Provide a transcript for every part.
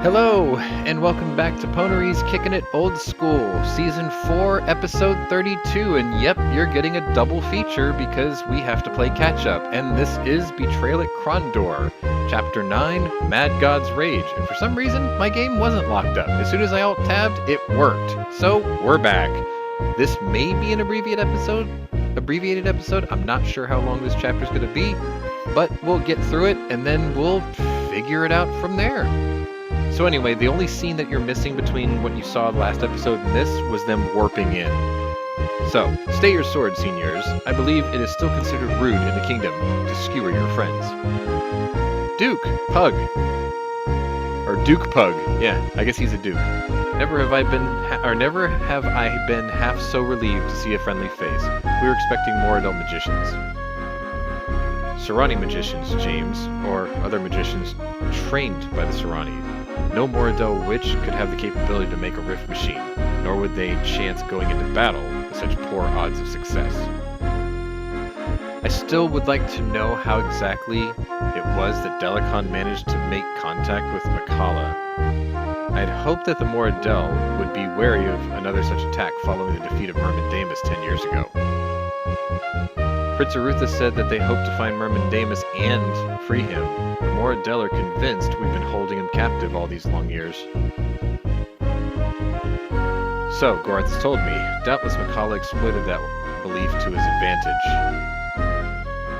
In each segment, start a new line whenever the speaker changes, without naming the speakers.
Hello, and welcome back to Pwnery's Kickin' It Old School, Season 4, Episode 32, and yep, you're getting a double feature because we have to play catch-up, and this is Betrayal at Krondor, Chapter 9, Mad God's Rage, and for some reason, my game wasn't locked up. As soon as I alt-tabbed, it worked. So, we're back. This may be an abbreviated episode, I'm not sure how long this chapter's gonna be, but we'll get through it, and then we'll figure it out from there. So anyway, the only scene that you're missing between what you saw last episode and this was them warping in. So, stay your sword, seniors. I believe it is still considered rude in the kingdom to skewer your friends. Duke, Pug. Or Duke Pug. Yeah, I guess he's a duke. Never have I been half so relieved to see a friendly face. We were expecting more adult magicians. Serani magicians, James, or other magicians trained by the Serani. No Moradel witch could have the capability to make a rift machine, nor would they chance going into battle with such poor odds of success. I still would like to know how exactly it was that Delicon managed to make contact with Makala. I'd hoped that the Moradel would be wary of another such attack following the defeat of Myrmindamus 10 years ago. Prince Arutha said that they hope to find Myrmindamus and free him. The Moradel are convinced we've been holding him captive all these long years. So, Gorath has told me, doubtless Makala exploited that belief to his advantage.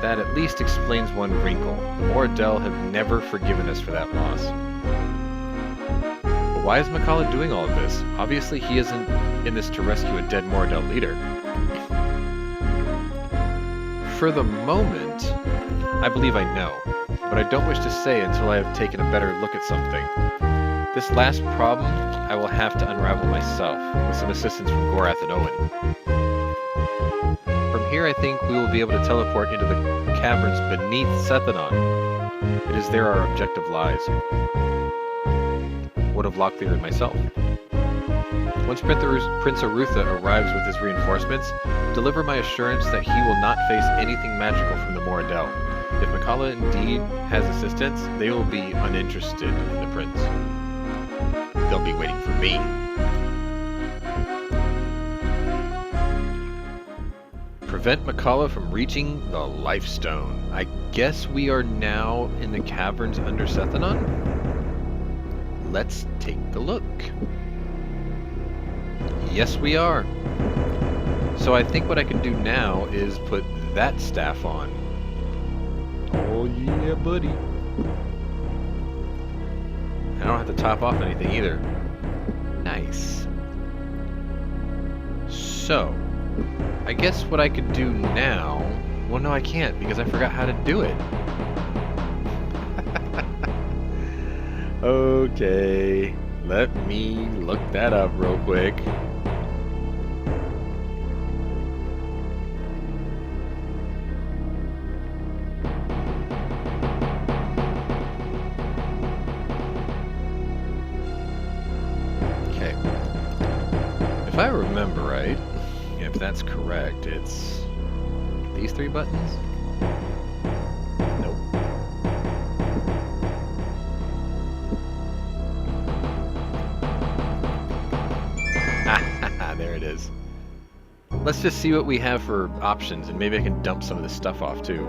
That at least explains one wrinkle. The Moradel have never forgiven us for that loss. But why is Makala doing all of this? Obviously he isn't in this to rescue a dead Moradel leader. For the moment, I believe I know, but I don't wish to say until I have taken a better look at something. This last problem I will have to unravel myself, with some assistance from Gorath and Owen. From here I think we will be able to teleport into the caverns beneath Sethanon. It is there our objective lies. Would have Locklear and myself. Once Prince Arutha arrives with his reinforcements, deliver my assurance that he will not face anything magical from the Moradel. If Makala indeed has assistance, they will be uninterested in the prince. They'll be waiting for me. Prevent Makala from reaching the Life Stone. I guess we are now in the caverns under Sethanon? Let's take a look. Yes, we are. So I think what I can do now is put that staff on. Oh yeah, buddy. I don't have to top off anything either. Nice. So, I guess what I could do now... Well, no, I can't because I forgot how to do it. Okay, let me look that up real quick. If I remember right, if that's correct, it's these three buttons? Nope. There it is. Let's just see what we have for options, and maybe I can dump some of this stuff off too.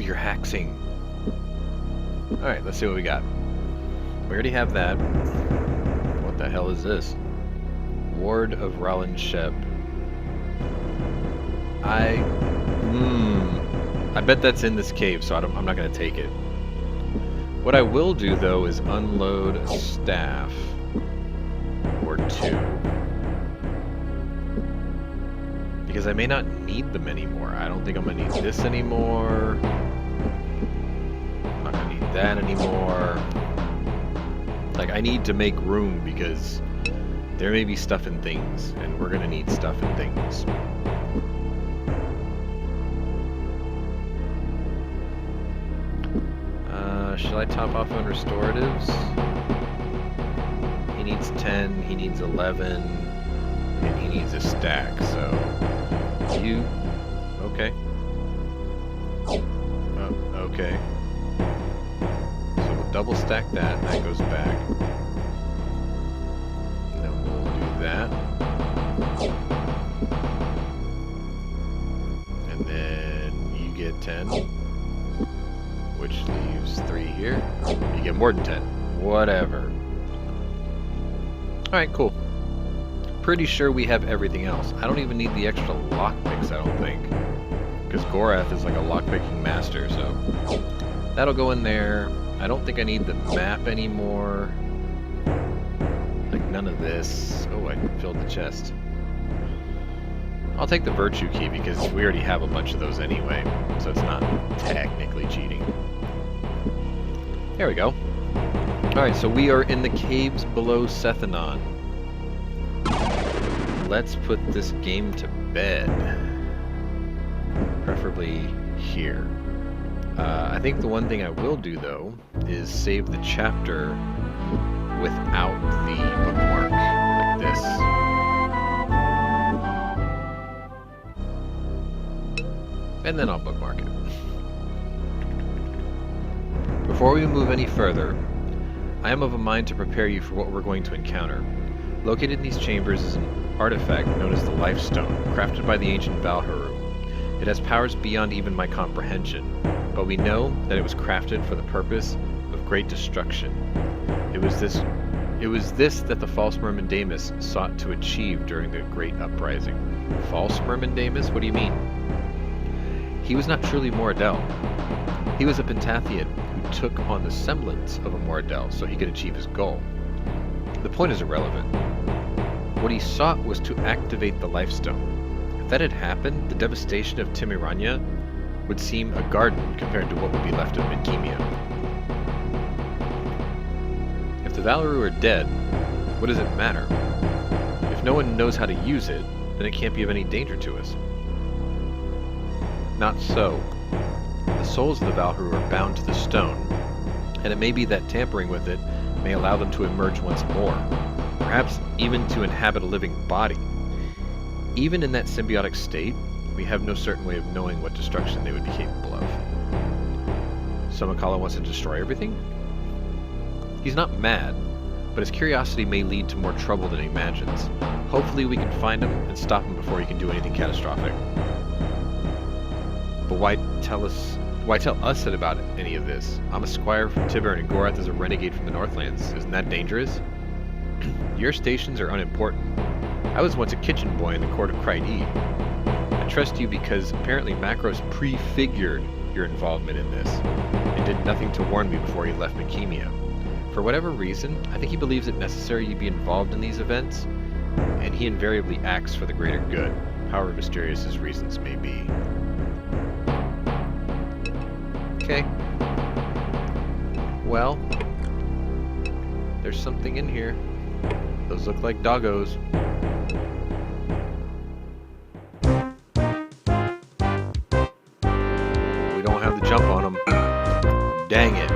You're haxing. Alright, let's see what we got. We already have that. What the hell is this? Ward of Roland Sheb. I bet that's in this cave, so I'm not going to take it. What I will do, though, is unload a staff. Or two. Because I may not need them anymore. I don't think I'm going to need this anymore. I'm not going to need that anymore. Like, I need to make room because there may be stuff and things, and we're going to need stuff and things. Should I top off on restoratives? He needs 10, he needs 11, and he needs a stack, so... You... Okay. Okay. So we'll double stack that, that goes back. And then we'll do that. And then you get 10. Which leaves 3 here. You get more than 10. Whatever. Alright, cool. Pretty sure we have everything else. I don't even need the extra lockpicks, I don't think. Because Gorath is like a lockpicking master, so... That'll go in there. I don't think I need the map anymore. Like, none of this. Oh, I filled the chest. I'll take the virtue key because we already have a bunch of those anyway. So it's not technically cheating. There we go. Alright, so we are in the caves below Sethanon. Let's put this game to bed. Preferably here. I think the one thing I will do, though, is save the chapter without the bookmark, like this. And then I'll bookmark it. Before we move any further, I am of a mind to prepare you for what we're going to encounter. Located in these chambers is an artifact known as the Life Stone, crafted by the ancient Valharu. It has powers beyond even my comprehension, but we know that it was crafted for the purpose of great destruction. It was this that the false Myrmindamus sought to achieve during the Great Uprising. False Myrmindamus? What do you mean? He was not truly Moradel. He was a Pentathian who took on the semblance of a Moradel so he could achieve his goal. The point is irrelevant. What he sought was to activate the Life Stone. If that had happened, the devastation of Timirania would seem a garden compared to what would be left of Midkemia. If the Valharu are dead, what does it matter? If no one knows how to use it, then it can't be of any danger to us. Not so. The souls of the Valharu are bound to the stone, and it may be that tampering with it may allow them to emerge once more, perhaps even to inhabit a living body. Even in that symbiotic state, we have no certain way of knowing what destruction they would be capable of. So Makala wants to destroy everything? He's not mad, but his curiosity may lead to more trouble than he imagines. Hopefully we can find him and stop him before he can do anything catastrophic. But why tell us about any of this? I'm a squire from Tibern and Gorath is a renegade from the Northlands. Isn't that dangerous? Your stations are unimportant. I was once a kitchen boy in the court of Kryde. I trust you because apparently Macros prefigured your involvement in this, and did nothing to warn me before he left Midkemia. For whatever reason, I think he believes it necessary you be involved in these events, and he invariably acts for the greater good, however mysterious his reasons may be. Okay. Well, there's something in here. Those look like doggos. We don't have the jump on them. Dang it.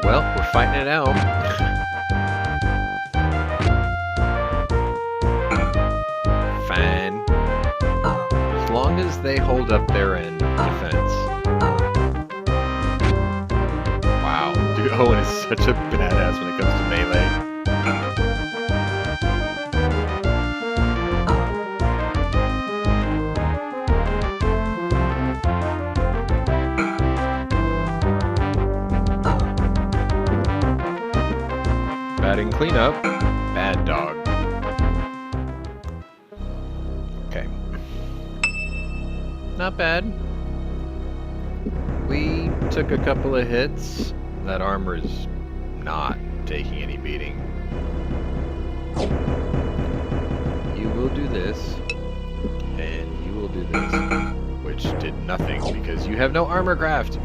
Well, we're fighting it out. Fine. As long as they hold up their end of defense. Wow, dude, Owen is such a badass when it comes to melee. Batting cleanup. Bad dog. Okay. Not bad. We took a couple of hits. That armor is not taking any beating. You will do this, and you will do this, which did nothing because you have no armor craft.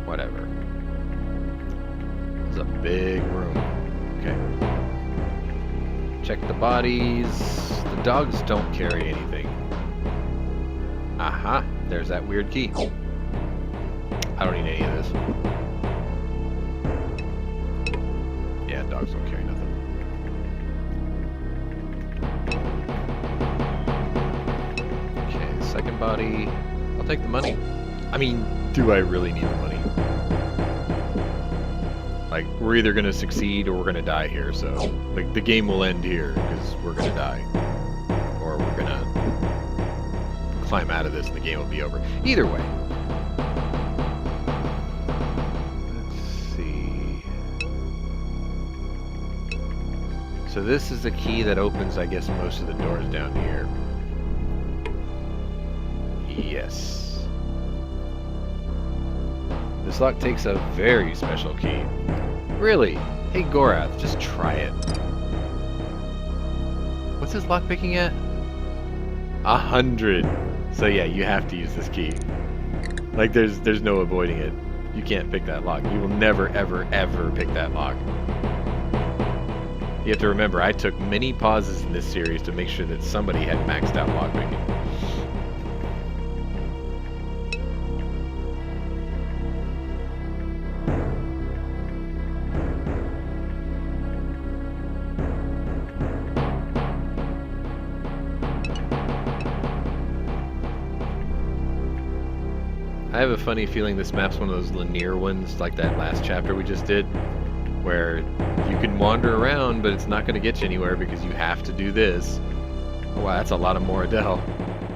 Whatever. It's a big room. Okay. Check the bodies. The dogs don't carry anything. Aha, there's that weird key. I don't need any of this. Yeah, dogs don't carry nothing. Okay, second body. I'll take the money. I mean, do I really need the money? Like, we're either going to succeed or we're going to die here, so... Like, the game will end here, because we're going to die. Or we're going to climb out of this and the game will be over. Either way. Let's see... So this is the key that opens, I guess, most of the doors down here. Yes. This lock takes a very special key. Really? Hey Gorath, just try it. What's his lock picking at? 100. So yeah, you have to use this key. Like there's no avoiding it. You can't pick that lock. You will never ever ever pick that lock. You have to remember, I took many pauses in this series to make sure that somebody had maxed out lock picking. I have a funny feeling this map's one of those linear ones, like that last chapter we just did, where you can wander around, but it's not going to get you anywhere because you have to do this. Oh, wow, that's a lot of Moradel.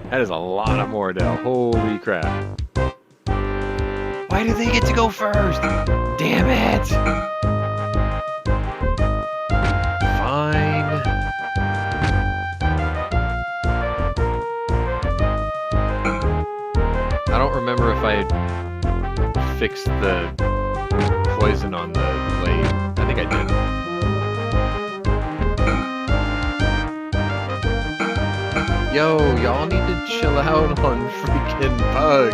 That is a lot of Moradel. Holy crap. Why do they get to go first? Damn it! Fine. I don't remember if I fixed the poison on the blade. I think I did. Yo, y'all need to chill out on freaking Bug.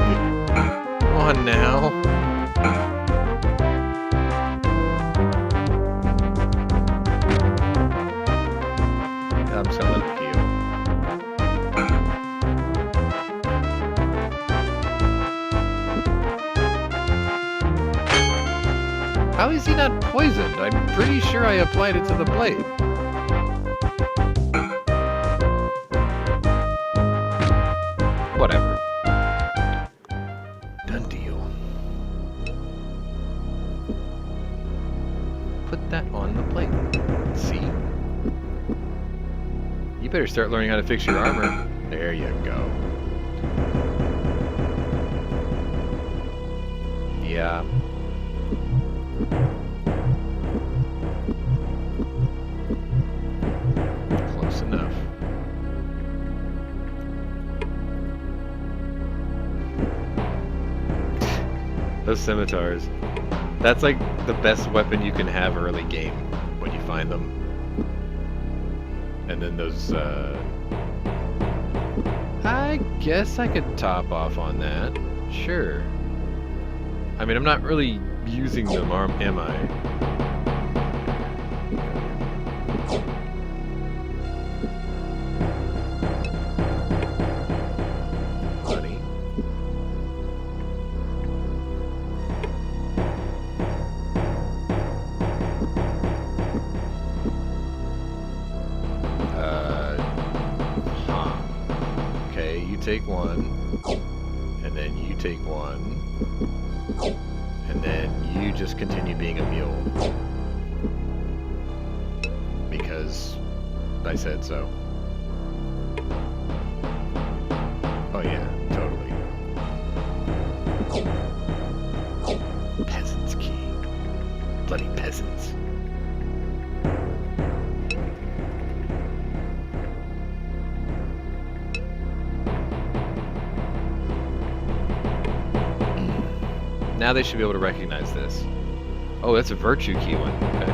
Come on now. I'm just gonna let him heal. How is he not poisoned? I'm pretty sure I applied it to the blade. Whatever. Done deal. Put that on the plate. See? You better start learning how to fix your armor. There you go. Yeah. Close enough. Those scimitars. That's like the best weapon you can have early game when you find them. And then those, I guess I could top off on that. Sure. I mean, I'm not really using them, am I? Money. Okay, you take one, and then you take one. And then you just continue being a mule. Because I said so. Oh yeah, totally. Peasants key. Bloody peasants. Now they should be able to recognize this. Oh, that's a virtue key one. Okay.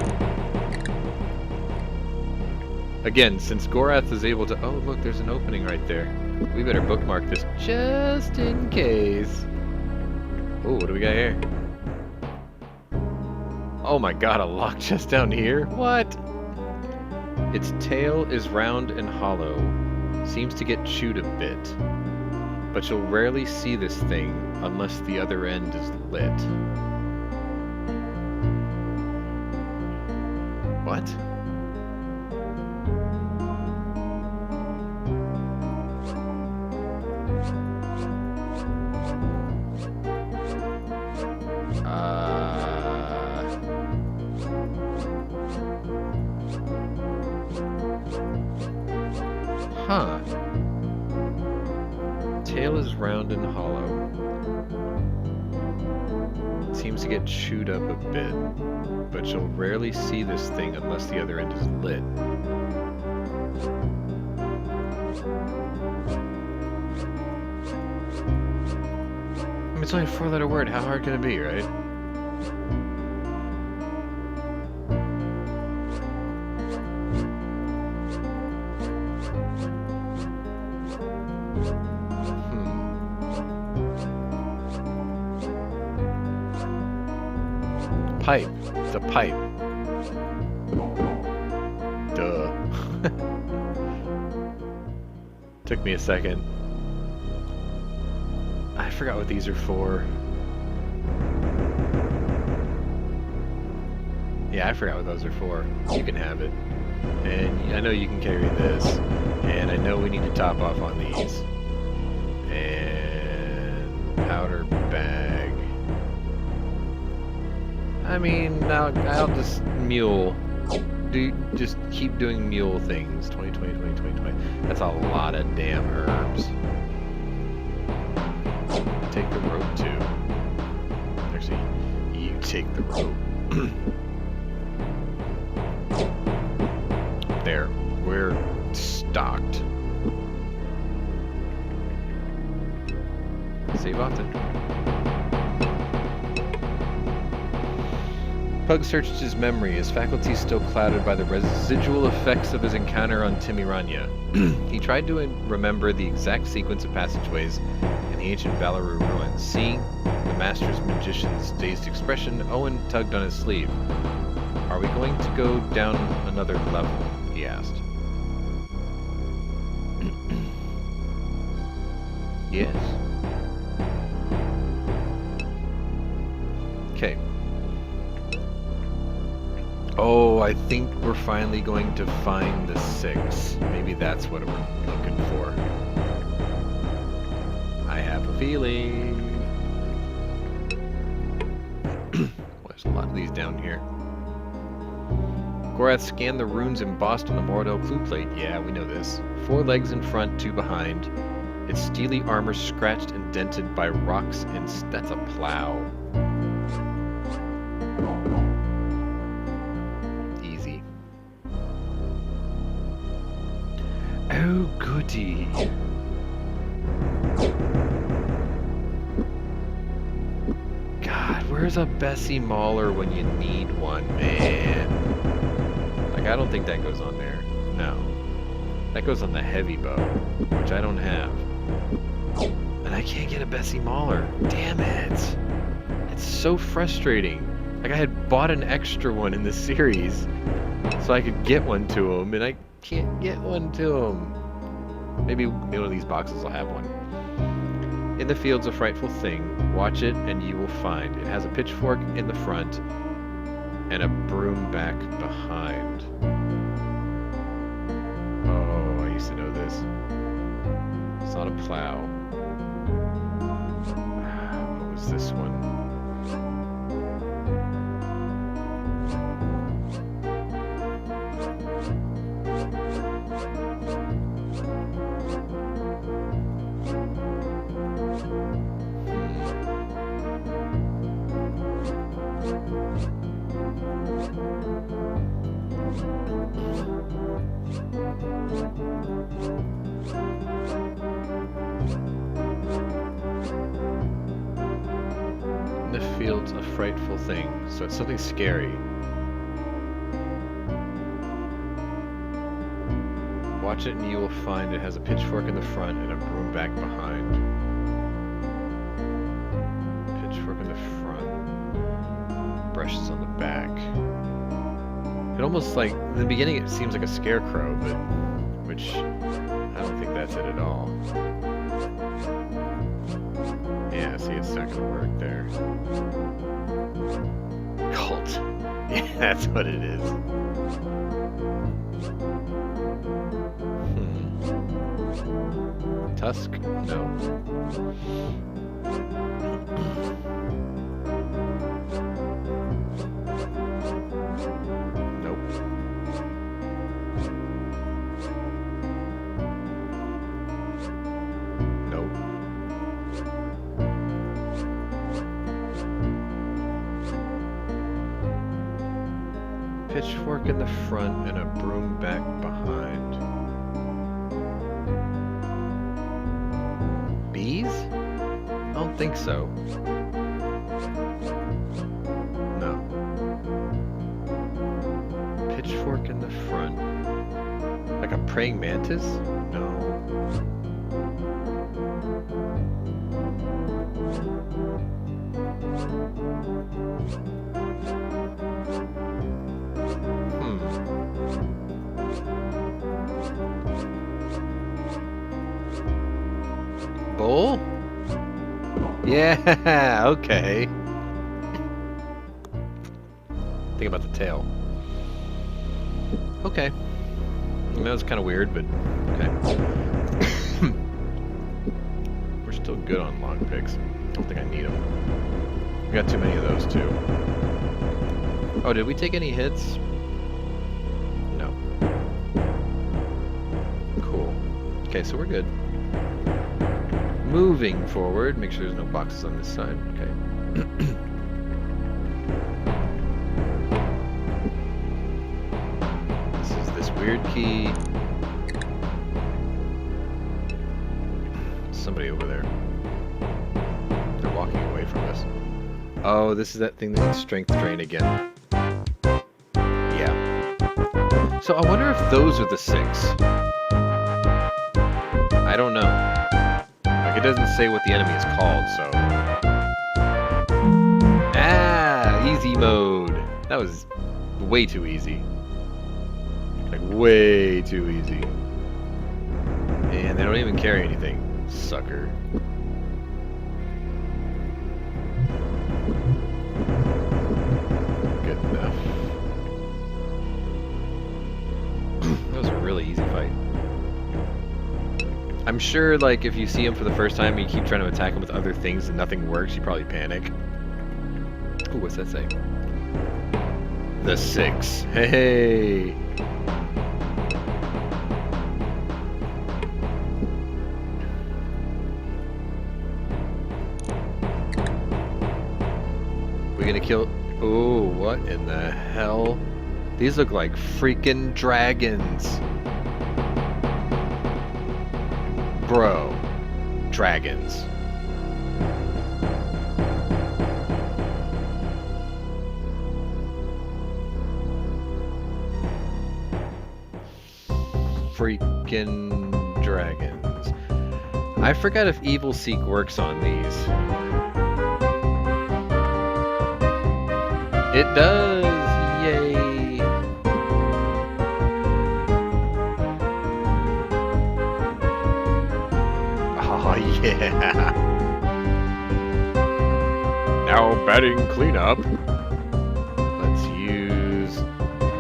Again, since Gorath is able to... Oh, look, there's an opening right there. We better bookmark this just in case. Oh, what do we got here? Oh my god, a lock chest down here? What? Its tail is round and hollow. Seems to get chewed a bit. but you'll rarely see this thing unless the other end is lit. What? Huh. Tail is round and hollow. Seems to get chewed up a bit, but you'll rarely see this thing unless the other end is lit. I mean, it's only a 4-letter word. How hard can it be, right? Pipe. It's a pipe. Duh. Took me a second. I forgot what these are for. Yeah, I forgot what those are for. You can have it. And I know you can carry this. And I know we need to top off on these. And powder bag. I mean, now I'll just mule. Just keep doing mule things. 20, 20, 20, 20, 20. That's a lot of damn herbs. Take the rope too. Actually, you take the rope. There. We're stocked. Save often. Pug searched his memory, his faculties still clouded by the residual effects of his encounter on Timiranya. He tried to remember the exact sequence of passageways in the ancient Valeru ruins. Seeing the master's magician's dazed expression, Owen tugged on his sleeve. "Are we going to go down another level?" he asked. Yes. Okay. Oh, I think we're finally going to find the 6. Maybe that's what we're looking for. I have a feeling. Well, there's a lot of these down here. Gorath scanned the runes embossed on the Moradel clue plate. Yeah, we know this. 4 legs in front, 2 behind. Its steely armor scratched and dented by rocks and... That's a plow. Easy. Oh, goody. God, where's a Bessie Mauler when you need one, man? Like, I don't think that goes on there. No. That goes on the heavy bow, which I don't have. And I can't get a Bessie Mauler. Damn it. It's so frustrating. Like, I had bought an extra one in the series so I could get one to him, and I can't get one to him. Maybe one of these boxes will have one. In the field's a frightful thing. Watch it and you will find. It has a pitchfork in the front and a broom back behind. Oh, I used to know this. It's not a plow. What was this one? The field's a frightful thing, so it's something scary. Watch it and you will find it has a pitchfork in the front and a broom back behind. Pitchfork in the front. Brushes on the back. It almost like, in the beginning it seems like a scarecrow, but, which, I don't think that's it at all. see it's not gonna work there. Cult. Yeah, that's what it is. Tusk? No. Nope. Nope. Pitchfork in the front and a broom back behind. Bees? I don't think so. No. Pitchfork in the front. Like a praying mantis? No. Bull? Yeah, okay. Think about the tail. Okay. I mean, that was kind of weird, but okay. We're still good on log picks. I don't think I need them. We got too many of those, too. Oh, did we take any hits? No. Cool. Okay, so we're good. Moving forward, make sure there's no boxes on this side. Okay. This is this weird key. Somebody over there. They're walking away from us. Oh, this is that thing that can strength drain again. Yeah. So I wonder if those are the 6. I don't know. It doesn't say what the enemy is called, so... Ah! Easy mode! That was way too easy. Like, way too easy. And they don't even carry anything. Sucker. Good enough. That was a really easy fight. I'm sure, like, if you see him for the first time and you keep trying to attack him with other things and nothing works, you probably panic. Ooh, what's that say? The 6. Hey! We're gonna kill... Ooh, what in the hell? These look like freaking dragons. Bro, dragons. Freaking dragons. I forgot if Evil Seek works on these. It does! Yay! Oh, yeah. Now batting cleanup. Let's use...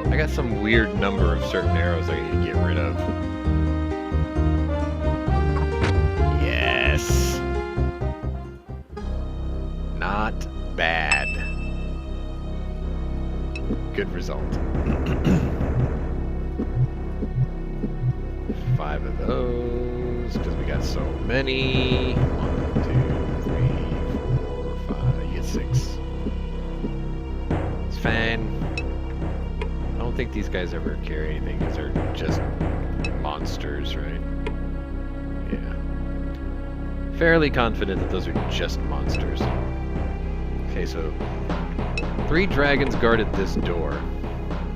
I got some weird number of certain arrows I need to get rid of. Yes. Not bad. Good result. 5 of those, because we got so many. 1, 2, 3, 4, 5. You get 6. It's fine. I don't think these guys ever carry anything, because they're just monsters, right? Yeah. Fairly confident that those are just monsters. Okay, so 3 dragons guarded this door.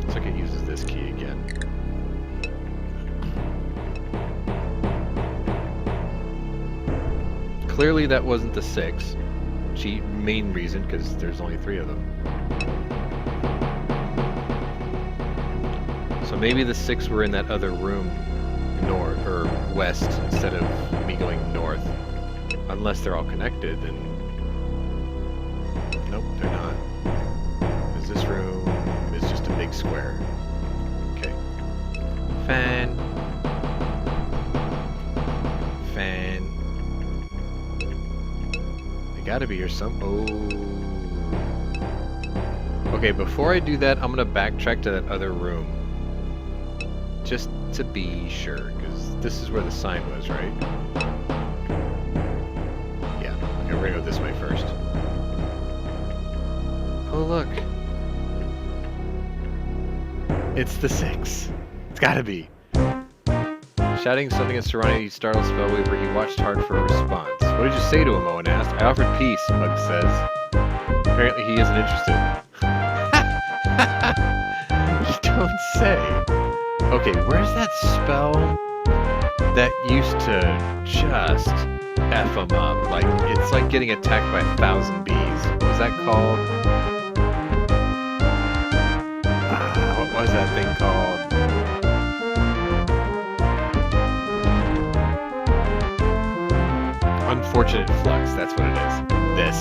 Looks like it uses this key again. Clearly that wasn't the 6. Main reason, because there's only 3 of them. So maybe the 6 were in that other room north or west instead of me going north. Unless they're all connected, then Nope, they're not. Because this room is just a big square. Okay. Fan. Fan. They gotta be here some... Oh. Okay, before I do that, I'm gonna backtrack to that other room. Just to be sure, because this is where the sign was, right? Yeah, okay, we're gonna go this way first. Oh, look. It's the 6. It's gotta be. Shouting something at Serenity startled Spellweaver. He watched hard for a response. What did you say to him? Owen asked. I offered peace, Bug says. Apparently he isn't interested. You don't say. Okay, where's that spell that used to just F them up? Like, it's like getting attacked by 1,000 bees. What was that called? What was that thing called? Unfortunate Flux, that's what it is. This.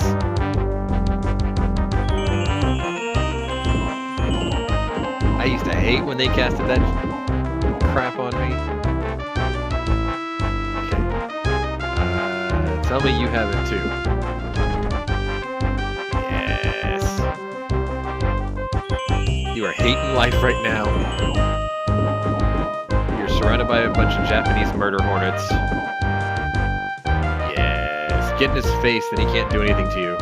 I used to hate when they casted that crap on me. Okay. Tell me you have it too. Yes. You are hating life right now. You're surrounded by a bunch of Japanese murder hornets. Yes. Get in his face, then he can't do anything to you.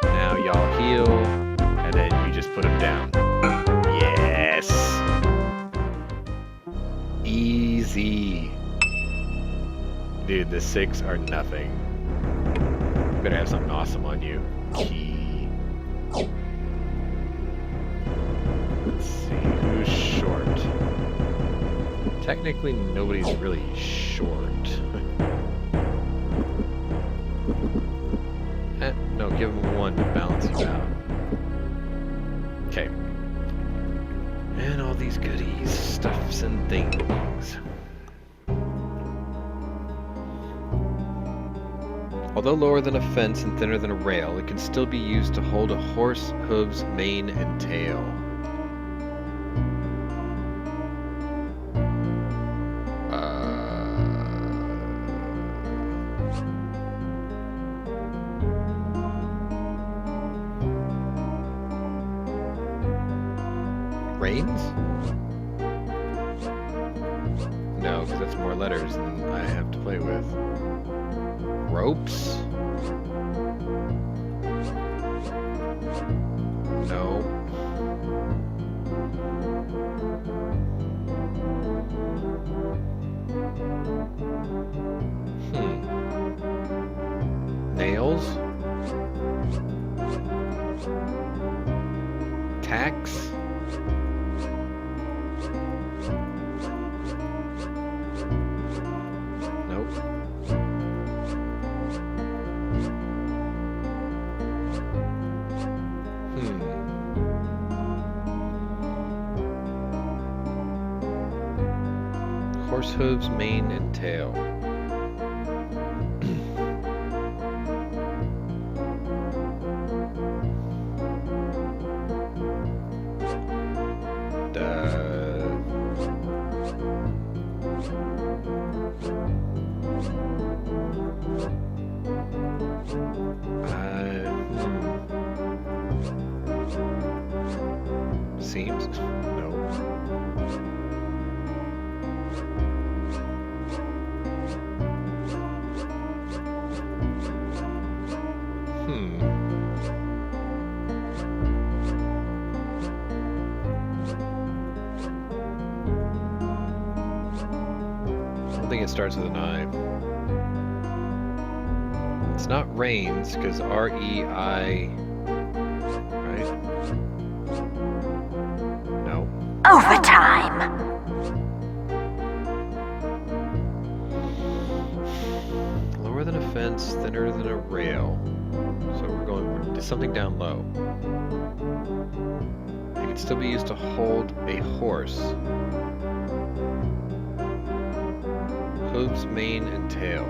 Now y'all heal, and then you just put him down. Yes. Easy. Dude, the 6 are nothing. You better have something awesome on you. Key. Let's see, who's short? Technically, nobody's really short. No, give him 1 to balance you out. Okay. And all these goodies, stuffs and things. Although lower than a fence and thinner than a rail, it can still be used to hold a horse, hooves, mane, and tail. Reins? No, because that's more letters than I have to play with. Ropes? No. Nails? Tacks? Nope. Horse hooves, mane, and tail. Seems? No. I don't think it starts with an I. It's not reins, because R-E-I... Right? No.
Overtime!
Lower than a fence, thinner than a rail. So we're going to something down low. It can still be used to hold a horse. Hooves, mane, and tail.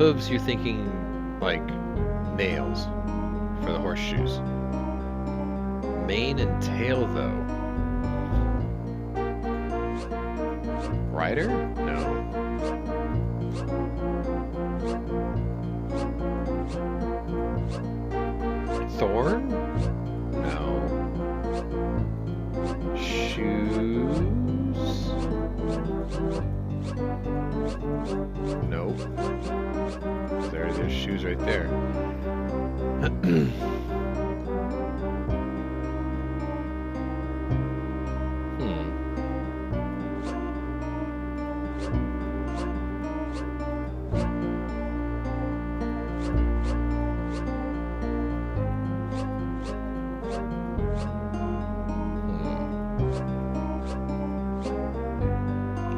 hooves, you're thinking like nails for the horseshoes. Mane and tail, though. Rider? No. Thorn? No. Shoes? Nope. There's shoes right there.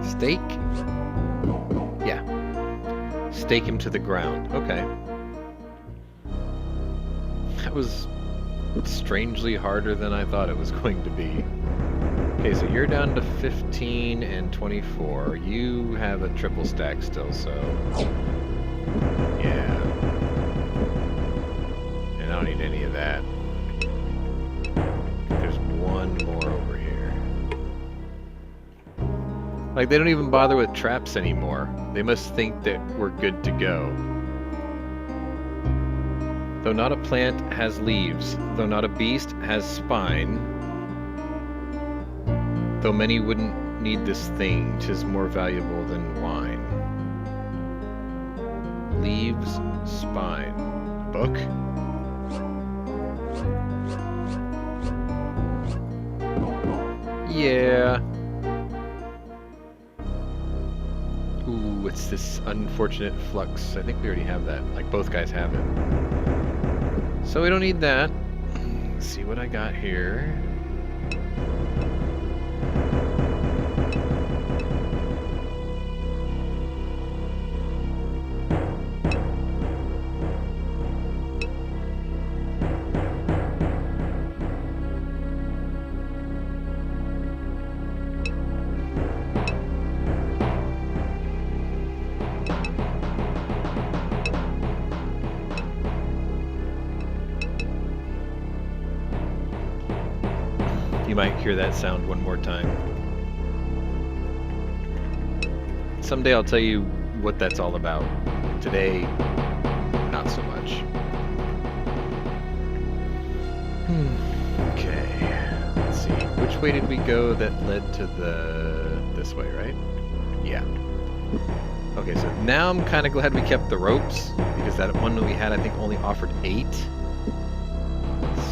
Stake? Yeah. Stake him to the ground. Okay. That was strangely harder than I thought it was going to be. Okay, so you're down to 15 and 24. You have a triple stack still, so... yeah. And I don't need any of that. There's one more over here. Like, they don't even bother with traps anymore. They must think that we're good to go. Though not a plant has leaves, though not a beast has spine, though many wouldn't need this thing, 'tis more valuable than wine. Leaves, spine. Book? Yeah. Ooh, what's this unfortunate flux? I think we already have that. Like, both guys have it. So we don't need that. Let's see what I got here. You might hear that sound one more time. Someday I'll tell you what that's all about. Today, not so much. Okay, let's see. Which way did we go that led to this way, right? Yeah. Okay, so now I'm kind of glad we kept the ropes, because that one that we had, I think, only offered 8.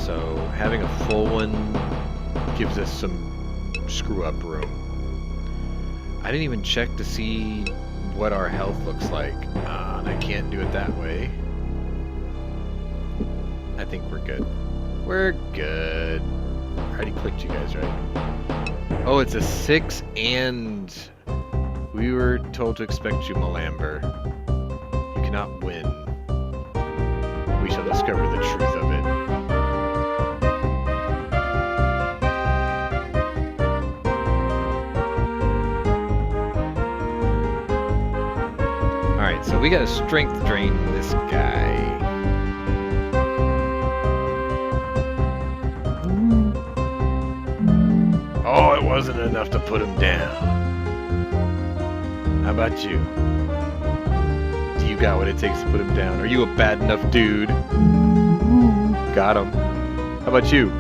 So having a full one gives us some screw-up room. I didn't even check to see what our health looks like, and I can't do it that way. I think we're good. We're good. I already clicked you guys, right? Oh, it's a 6 and... we were told to expect you, Malamber. You cannot win. We shall discover the truth of it. Alright, so we gotta strength drain this guy. Oh, it wasn't enough to put him down. How about you? Do you got what it takes to put him down? Are you a bad enough dude? Got him. How about you?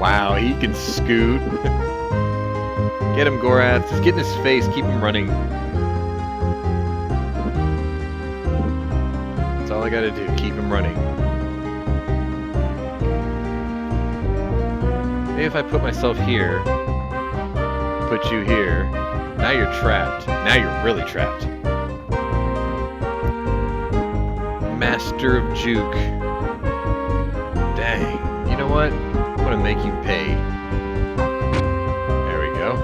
Wow, he can scoot. Get him, Gorath. Just get in his face. Keep him running. That's all I gotta do. Keep him running. Maybe if I put myself here, put you here, now you're trapped. Now you're really trapped. Master of Juke. Dang. You know what? I'm gonna make you pay. There we go.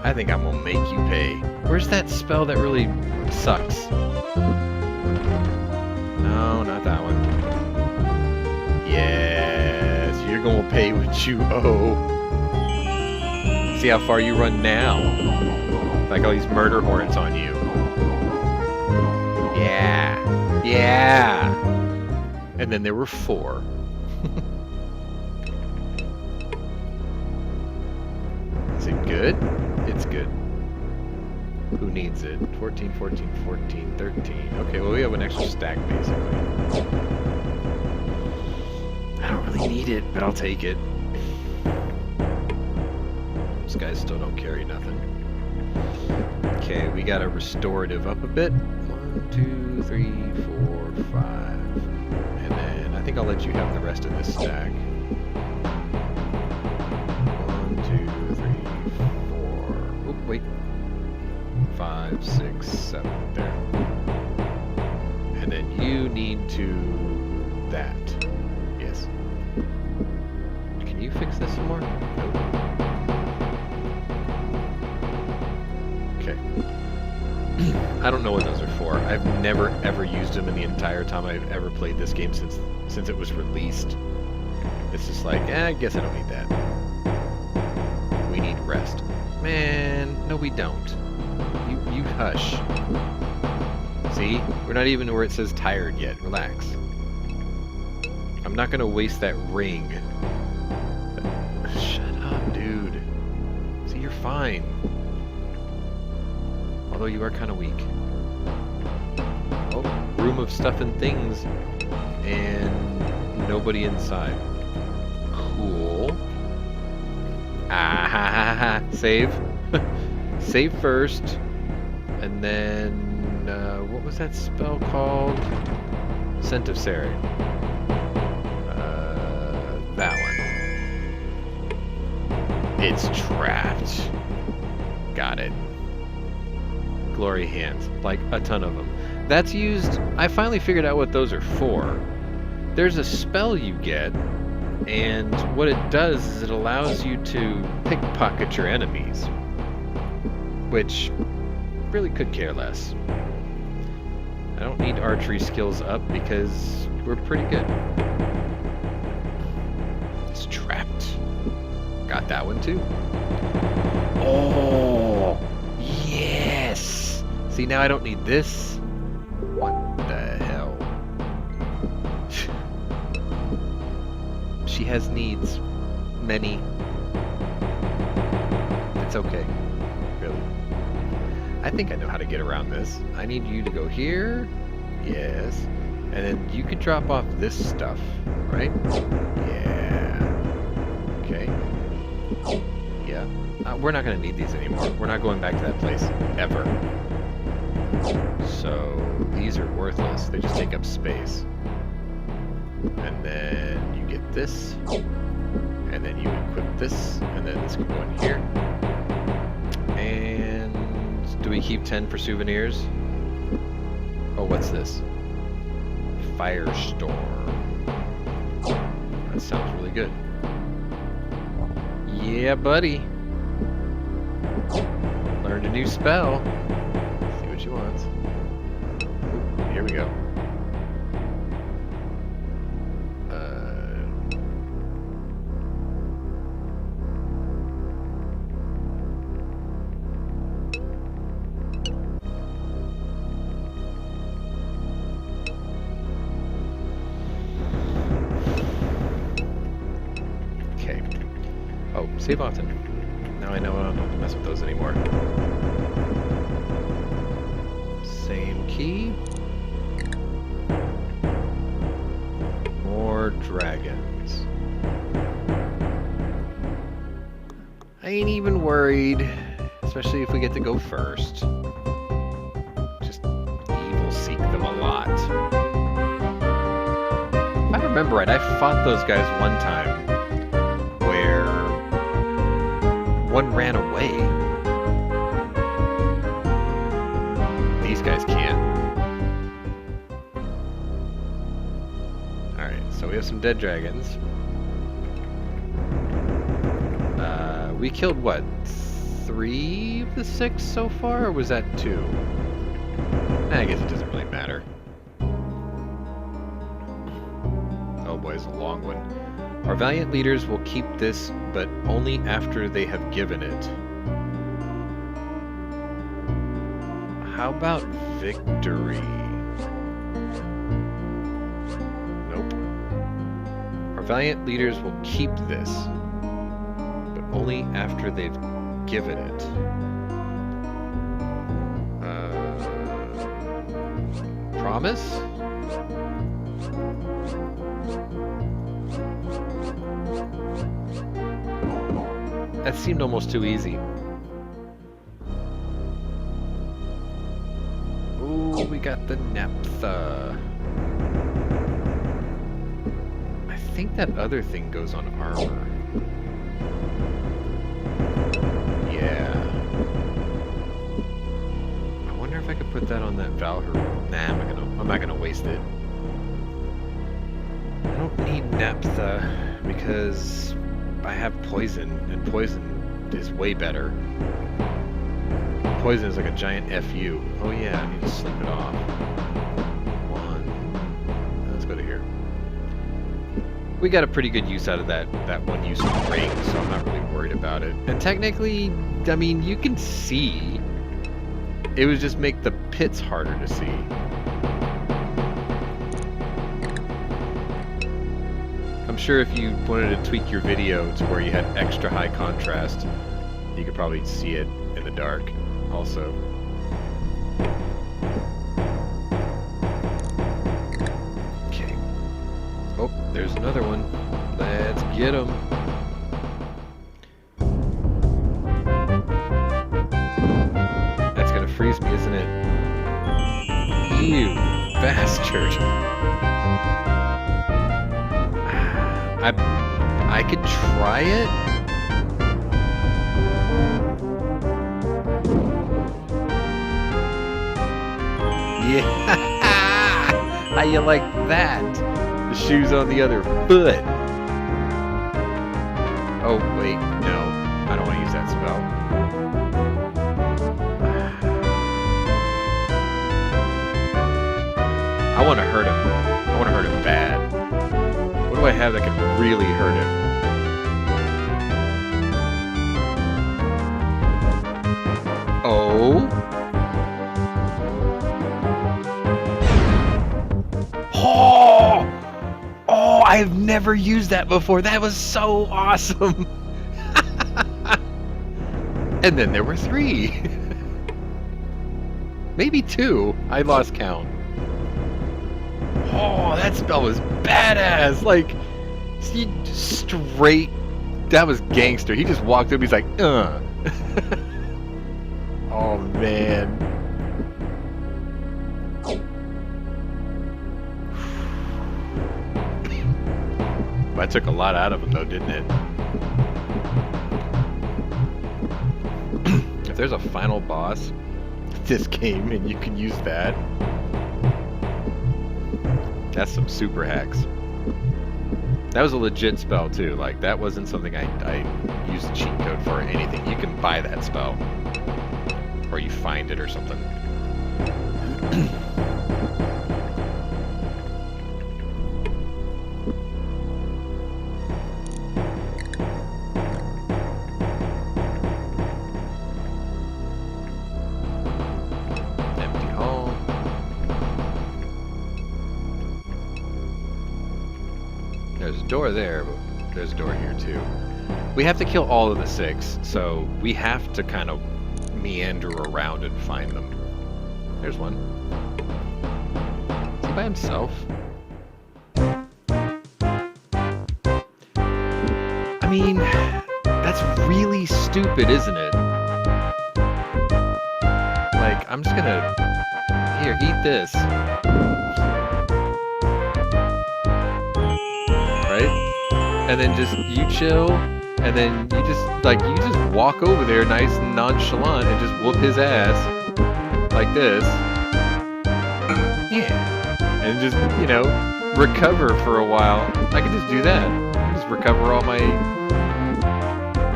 I think I'm gonna make you pay. Where's that spell that really sucks? No, not that one. Yes, you're gonna pay what you owe. See how far you run now. Like all these murder hornets on you. Yeah. Yeah. And then there were 4. Is it good? It's good. Who needs it? 14, 14, 14, 13. Okay, well, we have an extra stack, basically. I don't really need it, but I'll take it. Those guys still don't carry nothing. Okay, we got a restorative up a bit. 1, 2, 3, 4, 5. And then I think I'll let you have the rest of this stack. 1, 2, 3, 4. Oop, wait. 5, 6, 7. There. And then you need to that. Yes. Can you fix this some more? Nope. Okay. I don't know what those are for. I've never ever used them in the entire time I've ever played this game since it was released. It's just like, I guess I don't need that. We need rest. Man, no we don't. You hush. See? We're not even where it says tired yet. Relax. I'm not gonna waste that ring. Shut up, dude. See, you're fine. Although you are kind of weak. Oh, room of stuff and things. And nobody inside. Cool. Ah ha ha ha. Save. Save first. And then, what was that spell called? Scent of Sari. That one. It's trapped. Got it. Glory hands. Like a ton of them. That's used... I finally figured out what those are for. There's a spell you get, and what it does is it allows you to pickpocket your enemies. Which... really could care less. I don't need archery skills up because we're pretty good. It's trapped. Got that one too. Oh, yes. See, now I don't need this. What the hell? She has needs. Many. It's okay. Really. I think I know how to get around this. I need you to go here. Yes. And then you can drop off this stuff, right? Yeah. Okay. Yeah. We're not going to need these anymore. We're not going back to that place. Ever. So, these are worthless. They just take up space. And then you get this. And then you equip this. And then this can go in here. And... do we keep 10 for souvenirs? Oh, what's this? Firestorm. That sounds really good. Yeah, buddy. Learned a new spell. See what she wants. Ooh, here we go. Save often. Now I know I don't have to mess with those anymore. Same key. More dragons. I ain't even worried. Especially if we get to go first. Just evil seek them a lot. If I remember right, I fought those guys one time. One ran away. These guys can't. Alright, so we have some dead dragons. We killed what? 3 of the 6 so far? Or was that 2? I guess it doesn't really matter. Oh boy, it's a long one. Our valiant leaders will keep this, but only after they have given it. How about victory? valiant leaders will keep this, but only after they've given it. Promise? That seemed almost too easy. Ooh, we got the naphtha. I think that other thing goes on armor. Yeah. I wonder if I could put that on that Valhalla. Nah, I'm not gonna waste it. I don't need naphtha because I have poison, and poison is way better. Poison is like a giant FU. Oh yeah, I need to sleep it off. Let's go to here. We got a pretty good use out of that one use of the ring, so I'm not really worried about it. And technically, I mean, you can see. It would just make the pits harder to see. I'm sure if you wanted to tweak your video to where you had extra high contrast, you could probably see it in the dark also. Okay. Oh, there's another one. Let's get him. That's gonna freeze me, isn't it? You bastard. I could try it. Yeah. How you like that? The shoe's on the other foot. Oh, wait. No. I don't want to use that spell. I want to hurt him. I want to hurt him bad. What do I have that can really hurt him? Oh. Oh! Oh, I've never used that before. That was so awesome. And then there were 3. Maybe 2. I lost count. Oh, that spell was badass. Like, straight. That was gangster. He just walked up. He's like, Oh, man. That took a lot out of him, though, didn't it? If there's a final boss this game and you can use that, that's some super hacks. That was a legit spell too. Like, that wasn't something I used a cheat code for or anything. You can buy that spell, or you find it or something. There's a door there, but there's a door here too. We have to kill all of the 6, so we have to kind of meander around and find them. There's one. Is he by himself? I mean, that's really stupid, isn't it? Like, I'm just gonna... Here, eat this. And then just you chill, and then you just walk over there nice and nonchalant and just whoop his ass like this. Yeah. And just, you know, recover for a while. I can just do that. Just recover all my...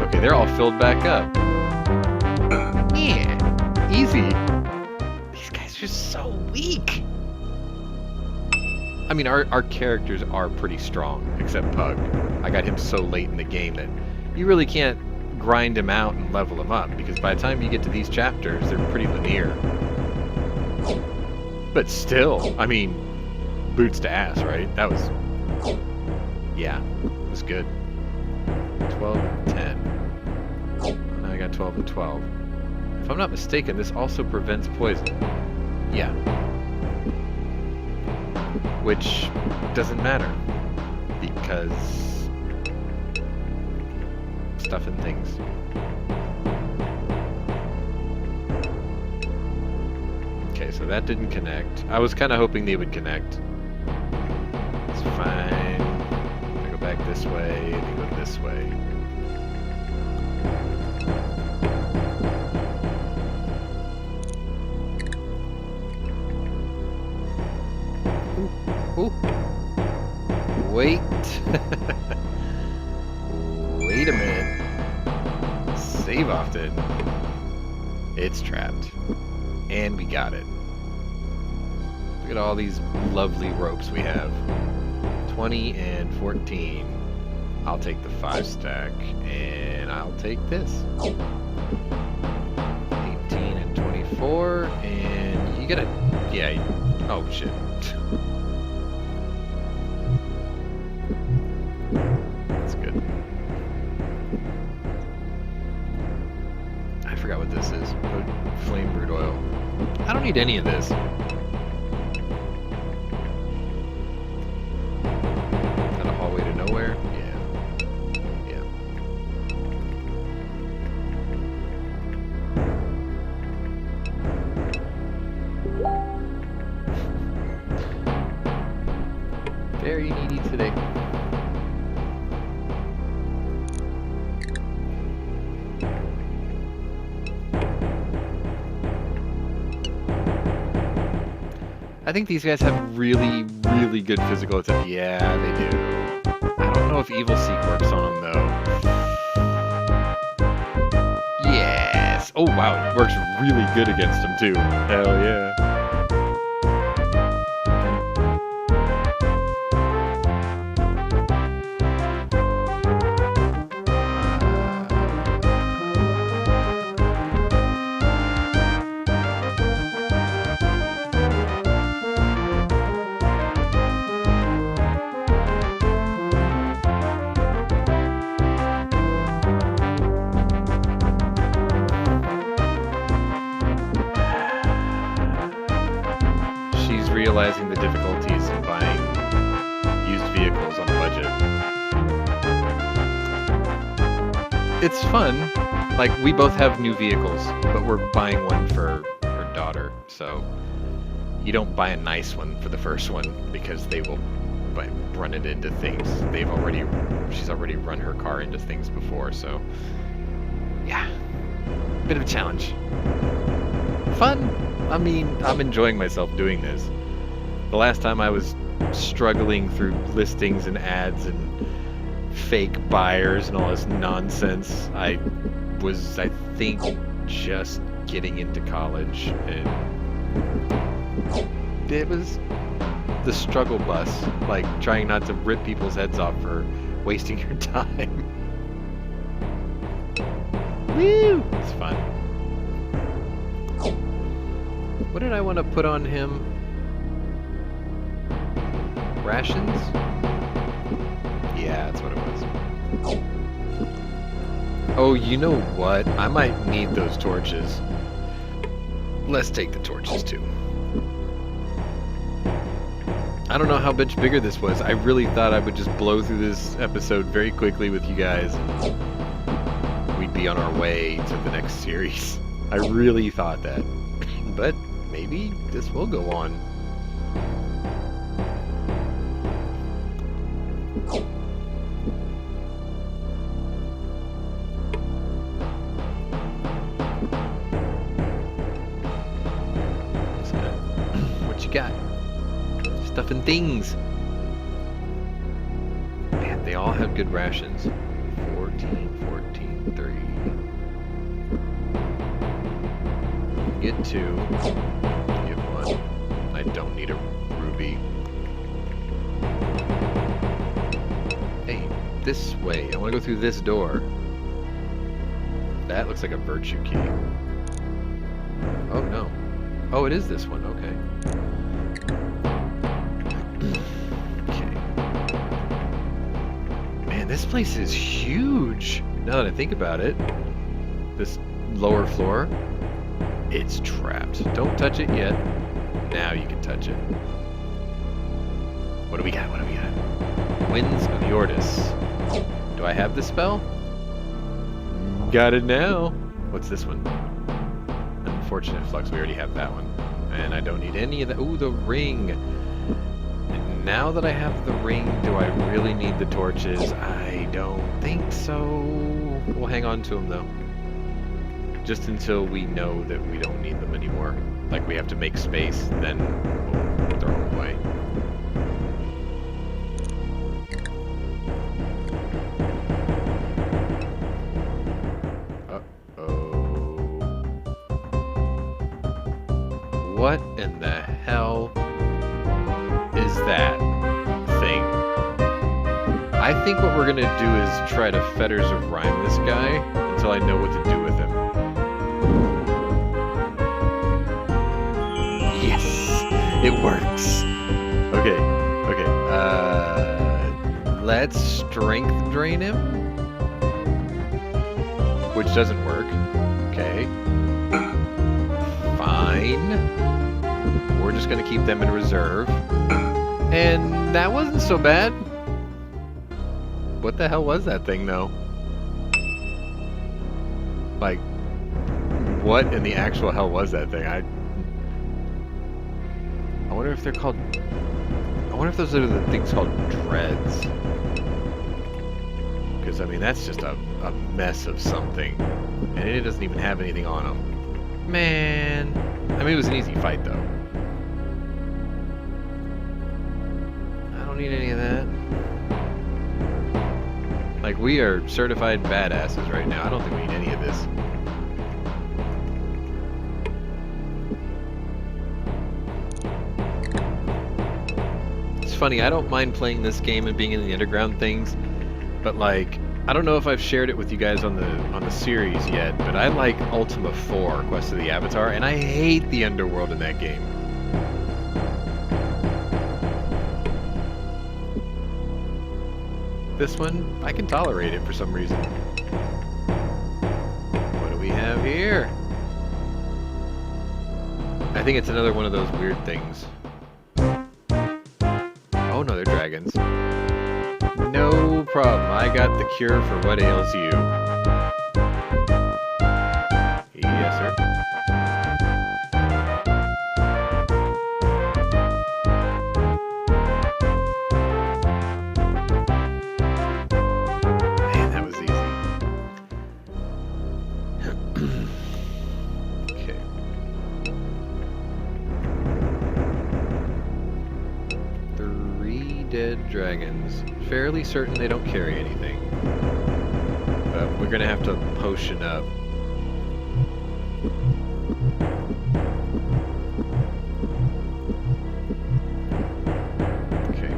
Okay, they're all filled back up. Yeah. Easy. These guys are so weak. I mean, our characters are pretty strong, except Pug. I got him so late in the game that you really can't grind him out and level him up, because by the time you get to these chapters, they're pretty linear. But still, I mean, boots to ass, right? That was Yeah, it was good. 12 and 10. Now I got 12 and 12. If I'm not mistaken, this also prevents poison. Yeah. Which doesn't matter. Because stuff and things. Okay, so that didn't connect. I was kind of hoping they would connect. It's fine. I go back this way, and go this way. Ooh. Ooh. Wait. Wait a minute. Save often. It's trapped. And we got it. Look at all these lovely ropes we have. 20 and 14. I'll take the 5 stack, and I'll take this. 18 and 24, and you gotta, yeah, oh shit. That's good. I forgot what this is. Flame root oil. I don't need any of this. Is that a hallway to nowhere? Yeah. Yeah. Very needy today. I think these guys have really, really good physical attack. Yeah, they do. I don't know if Evil Seek works on them, though. Yes! Oh, wow, it works really good against them, too. Hell yeah. Realizing the difficulties in buying used vehicles on a budget. It's fun. Like, we both have new vehicles, but we're buying one for her daughter, so you don't buy a nice one for the first one because they will run it into things. She's already run her car into things before, so yeah, bit of a challenge. Fun. I mean, I'm enjoying myself doing this. The last time I was struggling through listings and ads and fake buyers and all this nonsense, I was, I think, just getting into college, and it was the struggle bus, like trying not to rip people's heads off for wasting your time. Woo! It's fun. What did I want to put on him? Rations? Yeah, that's what it was. Oh, you know what? I might need those torches. Let's take the torches too. I don't know how much bigger this was. I really thought I would just blow through this episode very quickly with you guys, and we'd be on our way to the next series. I really thought that. But maybe this will go on. What you got? Stuff and things. Man, they all have good rations. 14, 14, 3. Get 2. Get 1. I don't need a ruby. Hey, this way. I want to go through this door. That looks like a virtue key. Oh no. Oh, it is this one. Okay. Okay. this place is huge. Now that I think about it, this lower floor, it's trapped. Don't touch it yet. Now you can touch it. What do we got? What do we got? Winds of Yordis. Do I have the spell? Got it now. What's this one? Unfortunate Flux. We already have that one. And I don't need any of that. Ooh, the ring. And now that I have the ring, do I really need the torches? I don't think so. We'll hang on to them, though. Just until we know that we don't need them anymore. Like we have to make space, then we'll throw them away. What in the hell is that thing? I think what we're gonna do is try to fetters of rhyme this guy until I know what to do with him. Yes! It works! Okay, okay. Let's strength drain him. Which doesn't work. Okay. Fine. We're just gonna keep them in reserve. And that wasn't so bad. What the hell was that thing, though? Like, what in the actual hell was that thing? I wonder if they're called... I wonder if those are the things called dreads. Because, I mean, that's just a mess of something. And it doesn't even have anything on them. Man. I mean, it was an easy fight, though. I don't need any of that. Like, we are certified badasses right now. I don't think we need any of this. It's funny, I don't mind playing this game and being in the underground things, but like, I don't know if I've shared it with you guys on the series yet, but I like Ultima 4, Quest of the Avatar, and I hate the underworld in that game. This one, I can tolerate it for some reason. What do we have here? I think it's another one of those weird things. Oh no, they're dragons. No problem. I got the cure for what ails you. Yes, sir. Man, that was easy. Okay. Dead dragons. Fairly certain they don't carry anything. But we're gonna have to potion up. Okay.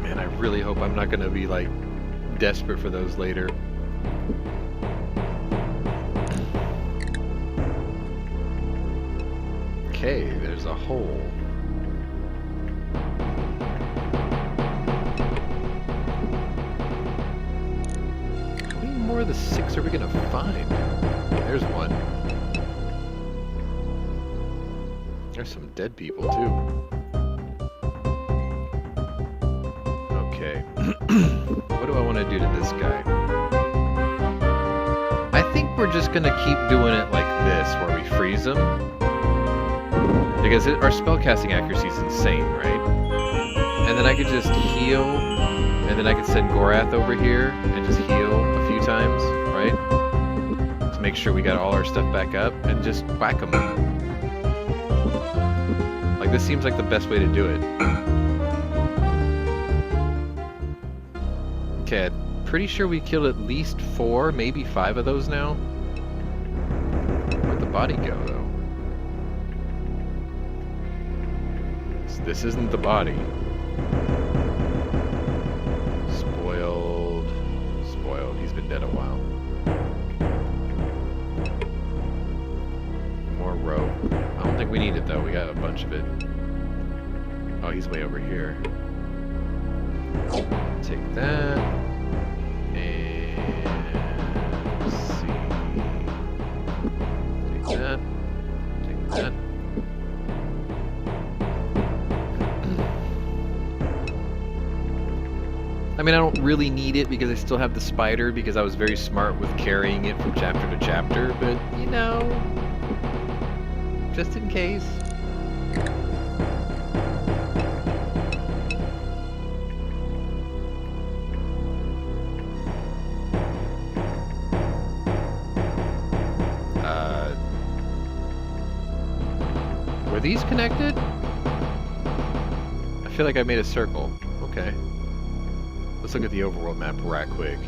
Man, I really hope I'm not gonna be like desperate for those later. Okay, there's a hole. How many more of the 6 are we gonna find? There's one. There's some dead people too. Okay. What do I want to do to this guy? I think we're just gonna keep doing it like this, where we freeze him. Because our spellcasting accuracy is insane, right? And then I could just heal, and then I could send Gorath over here and just heal a few times, right? To make sure we got all our stuff back up, and just whack them. Like, this seems like the best way to do it. Okay, I'm pretty sure we killed at least 4, maybe 5 of those now. Where'd the body go, though? This isn't the body. Spoiled. Spoiled. He's been dead a while. think we need it though. We got a bunch of it. Oh, he's way over here. Take that. And let's see. Take that. Take that. I mean, I don't really need it because I still have the spider because I was very smart with carrying it from chapter to chapter, but you know, just in case. Were these connected? I feel like I made a circle. Okay. Let's look at the overworld map right quick.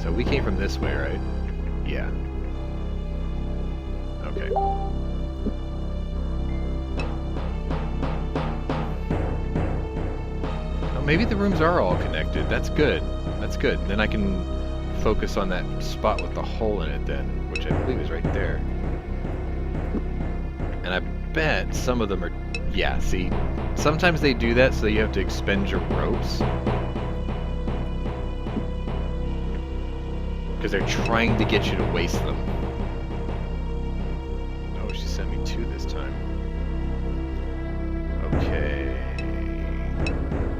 So we came from this way, right? Yeah. Okay. Oh, maybe the rooms are all connected. That's good. That's good. Then I can focus on that spot with the hole in it then, which I believe is right there. And I bet some of them are... Yeah, see? Sometimes they do that so that you have to expend your ropes. Because they're trying to get you to waste them. Oh, she sent me 2 this time. Okay.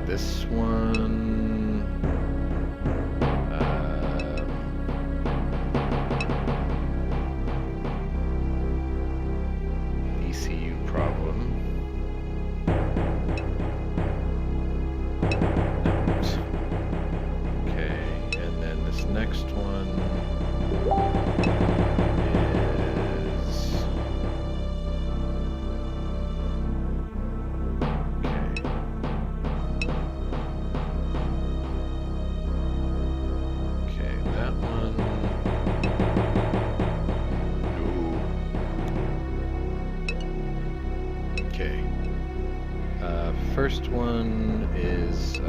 This one... ECU problem. Okay, and then this next one is... Okay, that one... No. Okay. First one is...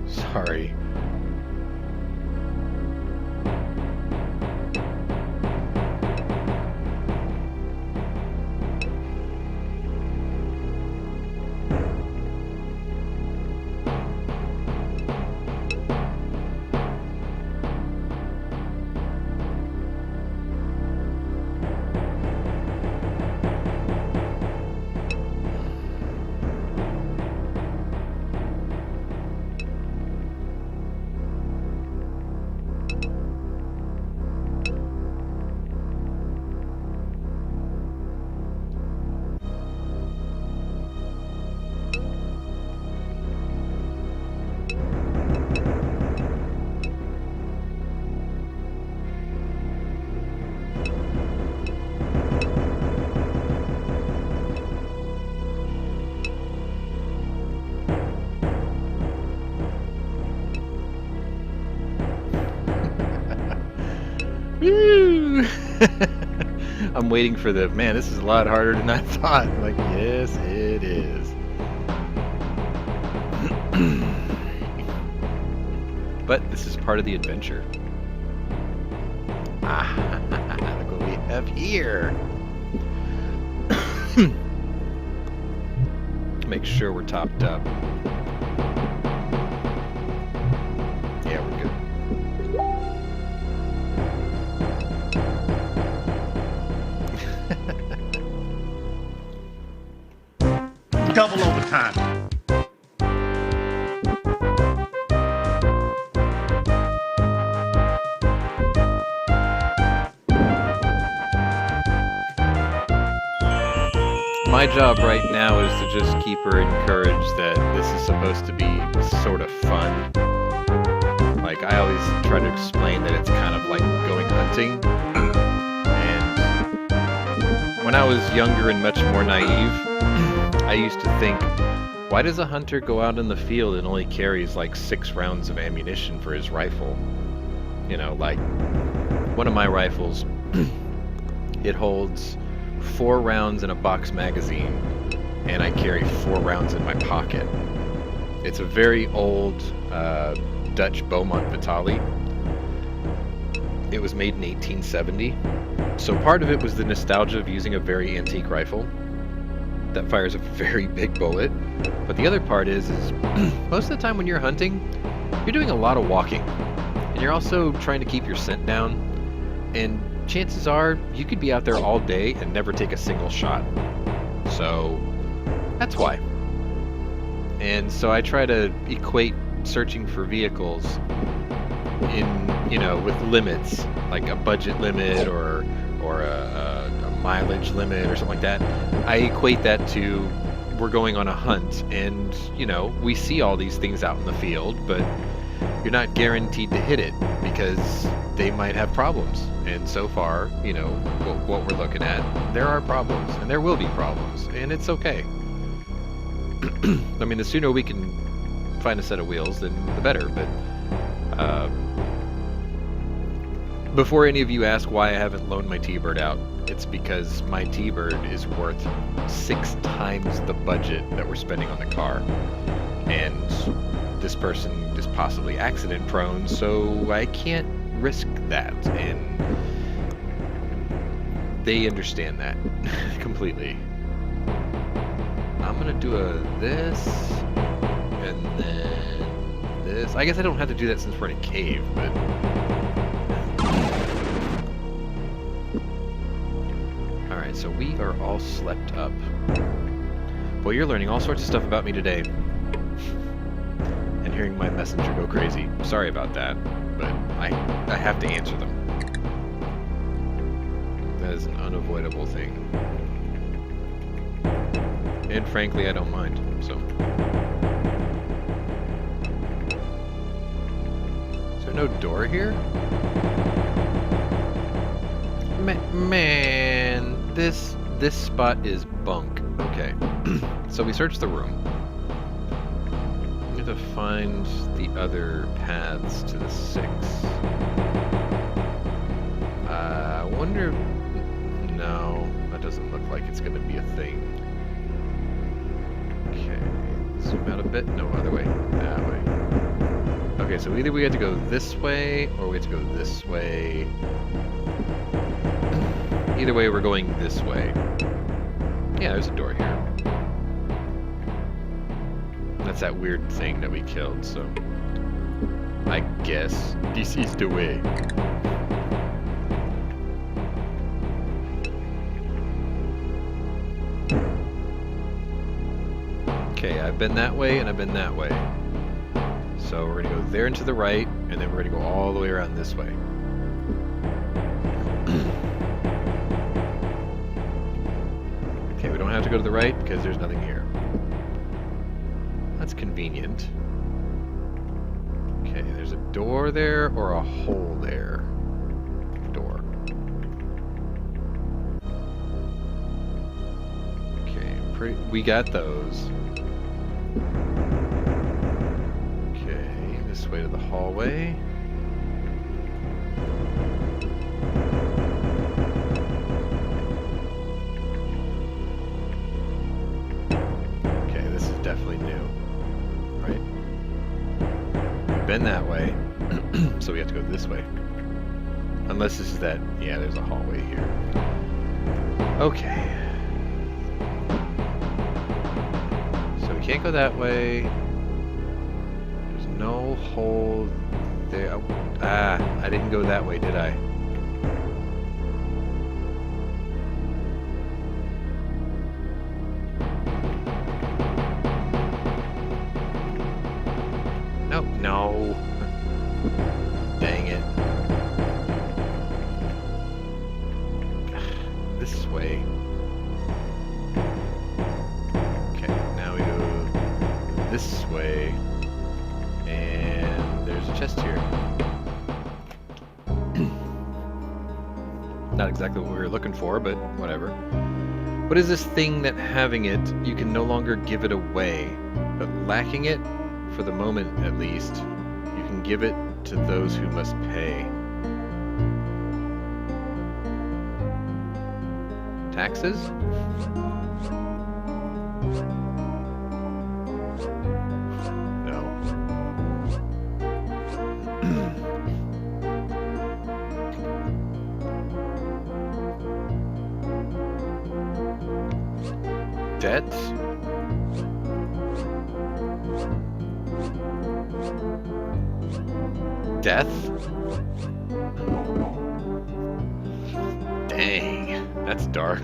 Sorry. Woo! I'm waiting for the... Man, this is a lot harder than I thought. I'm like, yes, it is. But this is part of the adventure. Ah, look what we have here. Make sure we're topped up. Yeah, we're good.
Double overtime.
My job right now is to just keep her encouraged that this is supposed to be sort of fun. Like, I always try to explain that it's kind of like going hunting. And when I was younger and much more naive, I used to think, why does a hunter go out in the field and only carries like 6 rounds of ammunition for his rifle? You know, like, one of my rifles, it holds 4 rounds in a box magazine, and I carry 4 rounds in my pocket. It's a very old Dutch Beaumont Vitali. It was made in 1870. So part of it was the nostalgia of using a very antique rifle that fires a very big bullet. But the other part is most of the time when you're hunting, you're doing a lot of walking. And you're also trying to keep your scent down. And chances are you could be out there all day and never take a single shot. So that's why. And so I try to equate searching for vehicles in, with limits, like a budget limit or a mileage limit or something like that. I equate that to we're going on a hunt and, we see all these things out in the field, but you're not guaranteed to hit it because they might have problems. And so far, what we're looking at, there are problems and there will be problems, and it's okay. I mean, the sooner we can find a set of wheels, then the better. But before any of you ask why I haven't loaned my T-Bird out, it's because my T-Bird is worth 6 times the budget that we're spending on the car. And this person is possibly accident prone, so I can't risk that. And they understand that completely. I'm gonna do this, and then this. I guess I don't have to do that since we're in a cave, but... Alright, so we are all slept up. Boy, you're learning all sorts of stuff about me today. And hearing my messenger go crazy. Sorry about that, but I have to answer them. That is an unavoidable thing. And frankly, I don't mind, so. Is there no door here? Man, this spot is bunk. Okay, so we searched the room. We have to find the other paths to the 6. I wonder... No, that doesn't look like it's going to be a thing. Okay, zoom out a bit. No, other way. That way. Okay, so either we have to go this way, or we have to go this way. Either way, we're going this way. Yeah, there's a door here. That's that weird thing that we killed, so... I guess this is the way. Okay, I've been that way, and I've been that way. So we're gonna go there and to the right, and then we're gonna go all the way around this way. Okay, we don't have to go to the right, because there's nothing here. That's convenient. Okay, there's a door there, or a hole there. Door. Okay, we got those. Okay, this way to the hallway. Okay, this is definitely new, right? We've been that way, so we have to go this way. Unless this is that, yeah, there's a hallway here. Okay. Can't go that way. There's no hole there. I didn't go that way, did I? Nope, no. Dang it. This way. This way, and there's a chest here. Not exactly what we were looking for, but whatever. What is this thing that having it, you can no longer give it away, but lacking it, for the moment at least, you can give it to those who must pay. Taxes? No. Debt? Death? Dang, that's dark.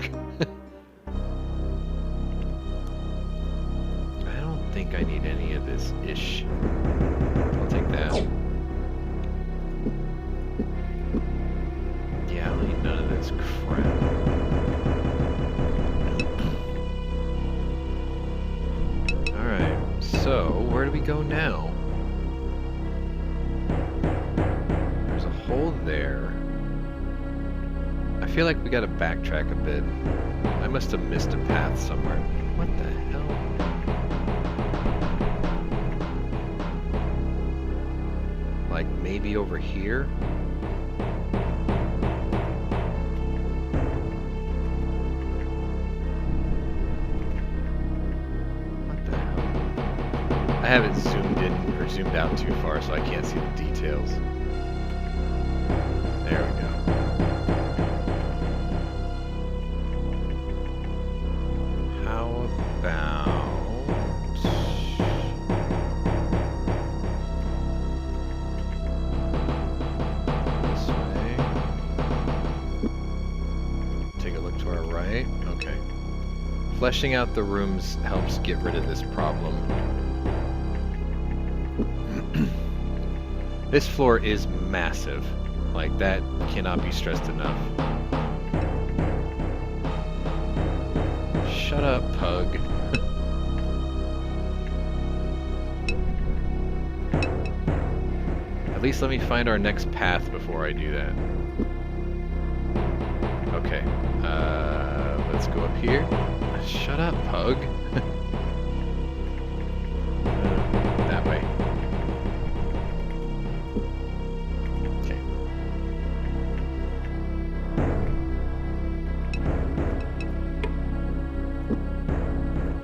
I don't think I need any of this ish. I'll take that. Yeah, I don't need none of this crap. Alright, so where do we go now? There's a hole there. I feel like we gotta backtrack a bit. I must have missed a path somewhere. What the hell? Like maybe over here? What the hell? I haven't zoomed in or zoomed out too far, so I can't see the details. There we go. How about... this way? Take a look to our right. Okay. Fleshing out the rooms helps get rid of this problem. This floor is massive. Like, that cannot be stressed enough. Shut up, pug. At least let me find our next path before I do that. Okay. Let's go up here. Shut up, pug. That way. Okay.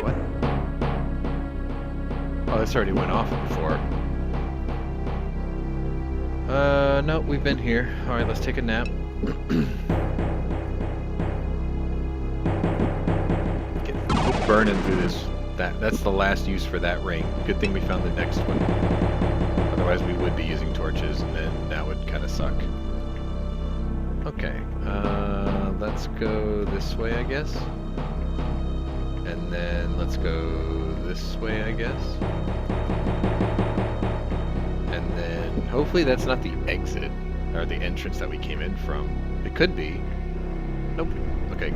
What? Oh, this already went off before. No, we've been here. Alright, let's take a nap. Get burning through this. That's the last use for that ring. Good thing we found the next one. Otherwise we would be using torches, and then that would kind of suck. Okay, let's go this way, I guess. And then let's go this way, I guess. And then hopefully that's not the exit, or the entrance that we came in from. It could be. Nope. Okay.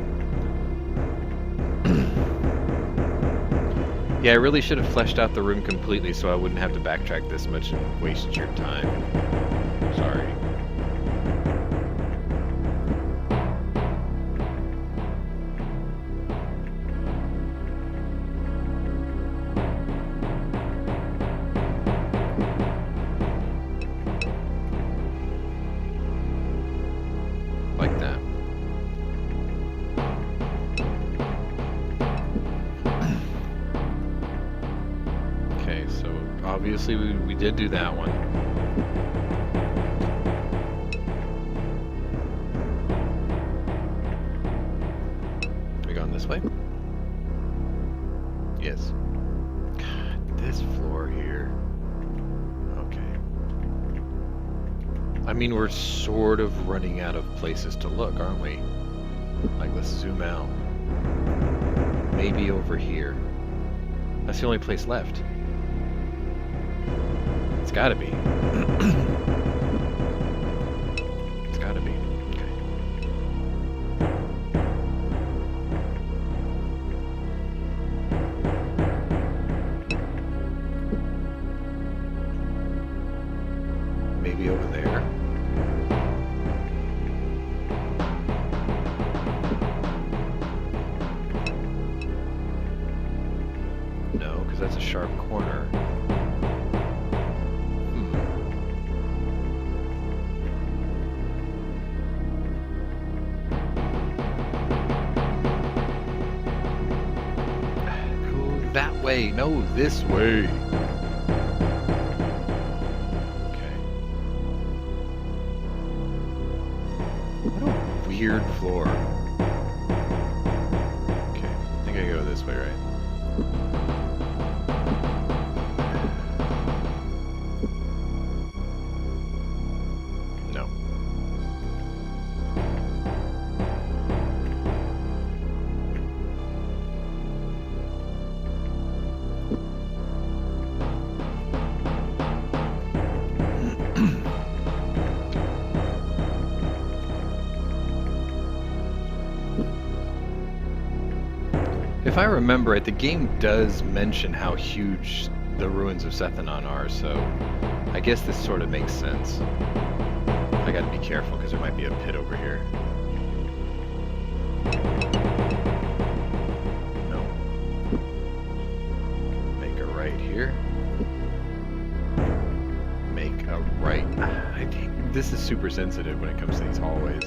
Yeah, I really should have fleshed out the room completely so I wouldn't have to backtrack this much and waste your time. Sorry. Like that. Okay, so obviously we did do that one. We going this way? Yes. God, this floor here. Okay. I mean, we're sort of running out of places to look, aren't we? Like, let's zoom out. Maybe over here. That's the only place left. It's gotta be. It's gotta be. Okay. Maybe over there. No, because that's a sharp corner. that way. No, this way. Okay. What a weird floor. Okay, I think I go this way, right? No. If I remember it, the game does mention how huge the ruins of Sethenon are, so I guess this sort of makes sense. I gotta be careful because there might be a pit over here. No. Make a right here. Make a right. I think this is super sensitive when it comes to these hallways.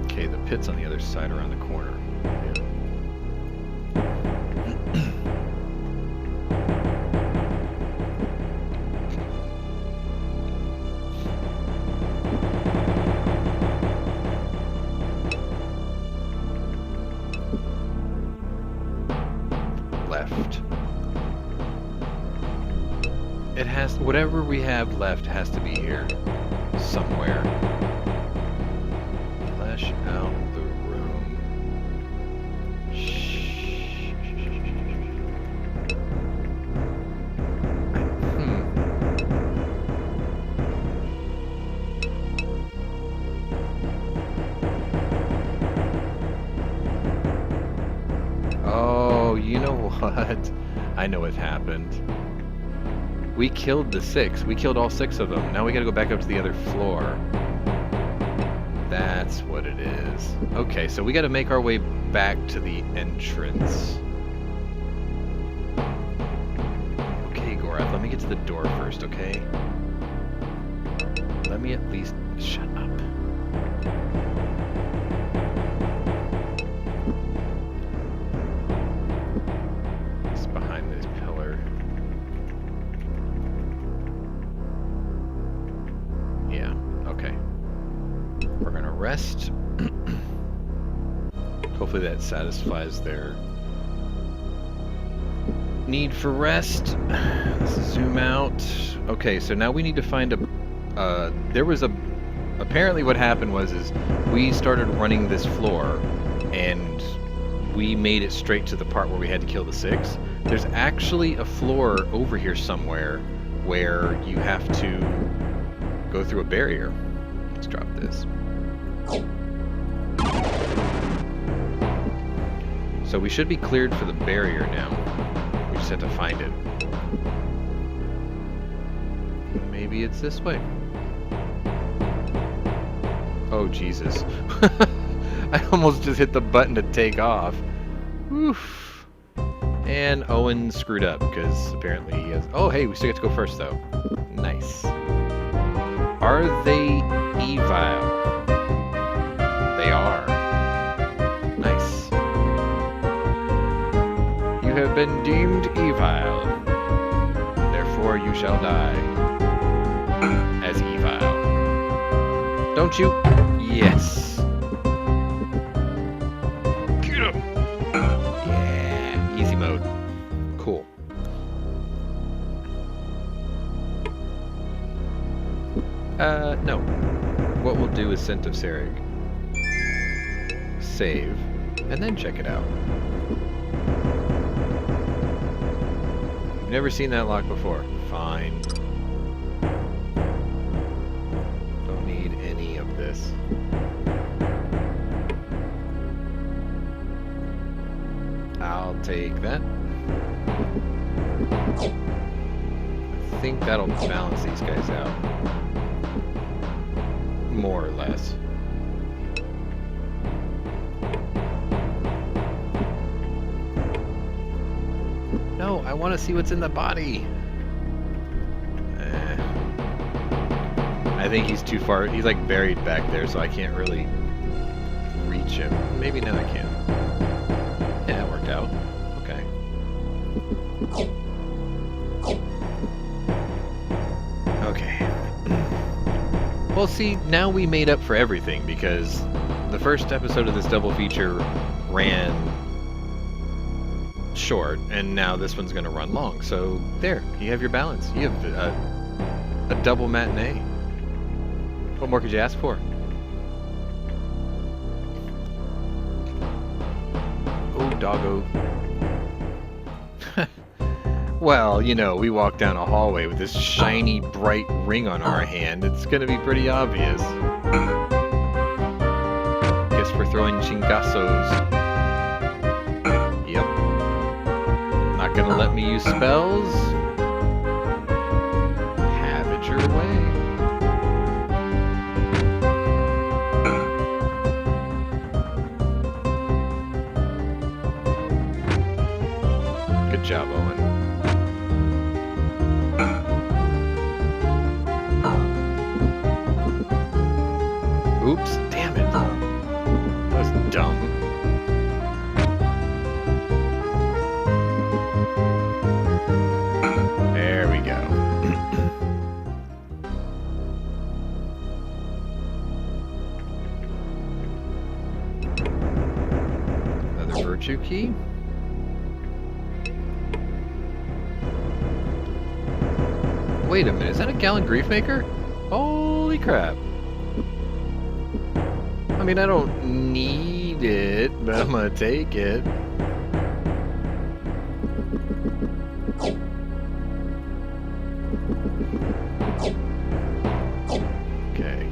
Okay, the pit's on the other side around the corner. Left. It has, whatever we have left has to be here somewhere. Flesh out the room. Oh, you know what? I know what happened. We killed the 6. We killed all 6 of them. Now we gotta go back up to the other floor. That's what it is. Okay, so we gotta make our way back to the entrance. Okay, Gorath, let me get to the door first, okay? Let me at least... Shut up. It's behind this pillar. Yeah, okay. We're gonna rest. Hopefully that satisfies their need for rest. Let's zoom out. Okay, so now we need to find a... there was a... Apparently what happened was we started running this floor and we made it straight to the part where we had to kill the 6. There's actually a floor over here somewhere where you have to go through a barrier. Let's drop this. So we should be cleared for the barrier now. We just have to find it. Maybe it's this way. Oh, Jesus. I almost just hit the button to take off. Oof. And Owen screwed up because apparently he has... Oh, hey, we still get to go first, though. Nice. Are they evil? They are. Nice. You have been deemed evil. Therefore you shall die. As evil. Don't you? Yes. Get him! Yeah, easy mode. Cool. No. What we'll do is Scent of Serig. Save, and then check it out. You've never seen that lock before. Fine. Don't need any of this. I'll take that. I think that'll balance these guys out. More or less. No, I want to see what's in the body. I think he's too far. He's like buried back there, so I can't really reach him. Maybe now I can. Yeah, it worked out. Okay. Okay. Well, see, now we made up for everything because the first episode of this double feature ran short, and now this one's going to run long. So there, you have your balance. You have a double matinee. What more could you ask for? Oh, doggo. Well, you know, we walk down a hallway with this shiny, bright ring on our hand. It's gonna be pretty obvious. Guess we're throwing chingazos. Yep. Not gonna let me use spells. Have it your way. Good job, Owen. Oops, damn it. That was dumb. There we go. Another virtue key. Wait a minute, is that a gallon grief maker? Holy crap. I mean, I don't need it, but I'm gonna take it. Okay.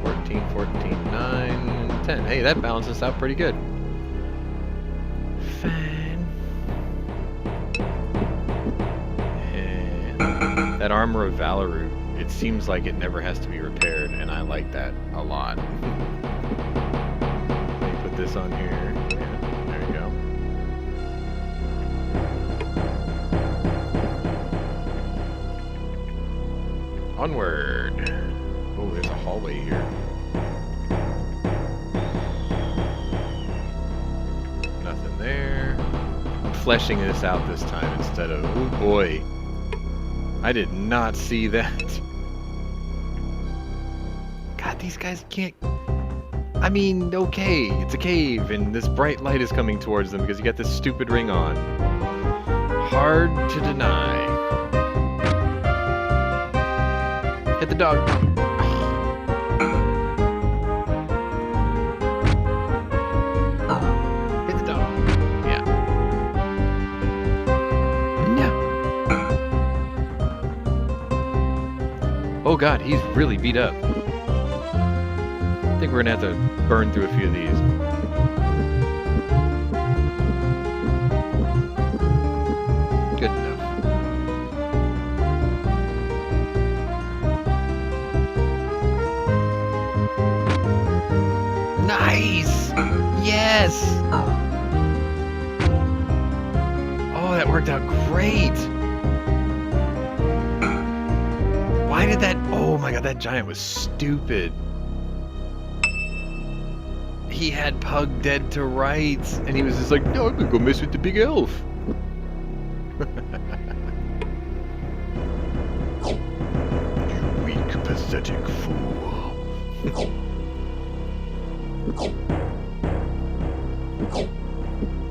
14, 14, 9, 10. Hey, that balances out pretty good. Fine. And that Armor of Valorut, it seems like it never has to be repaired, and I like that a lot. Let me put this on here. Yeah, there you go. Onward. Oh, there's a hallway here. Nothing there. I'm fleshing this out this time instead of... Oh boy. I did not see that. God, these guys can't... I mean, okay, it's a cave, and this bright light is coming towards them because you got this stupid ring on. Hard to deny. Hit the dog. Hit the dog. Yeah. No. Oh god, he's really beat up. I think we're gonna have to burn through a few of these. Good enough. Nice! Yes! Oh, that worked out great! Why did that... Oh my god, that giant was stupid. He had Pug dead to rights, and he was just like, no, I'm gonna go mess with the big elf. You weak, pathetic fool.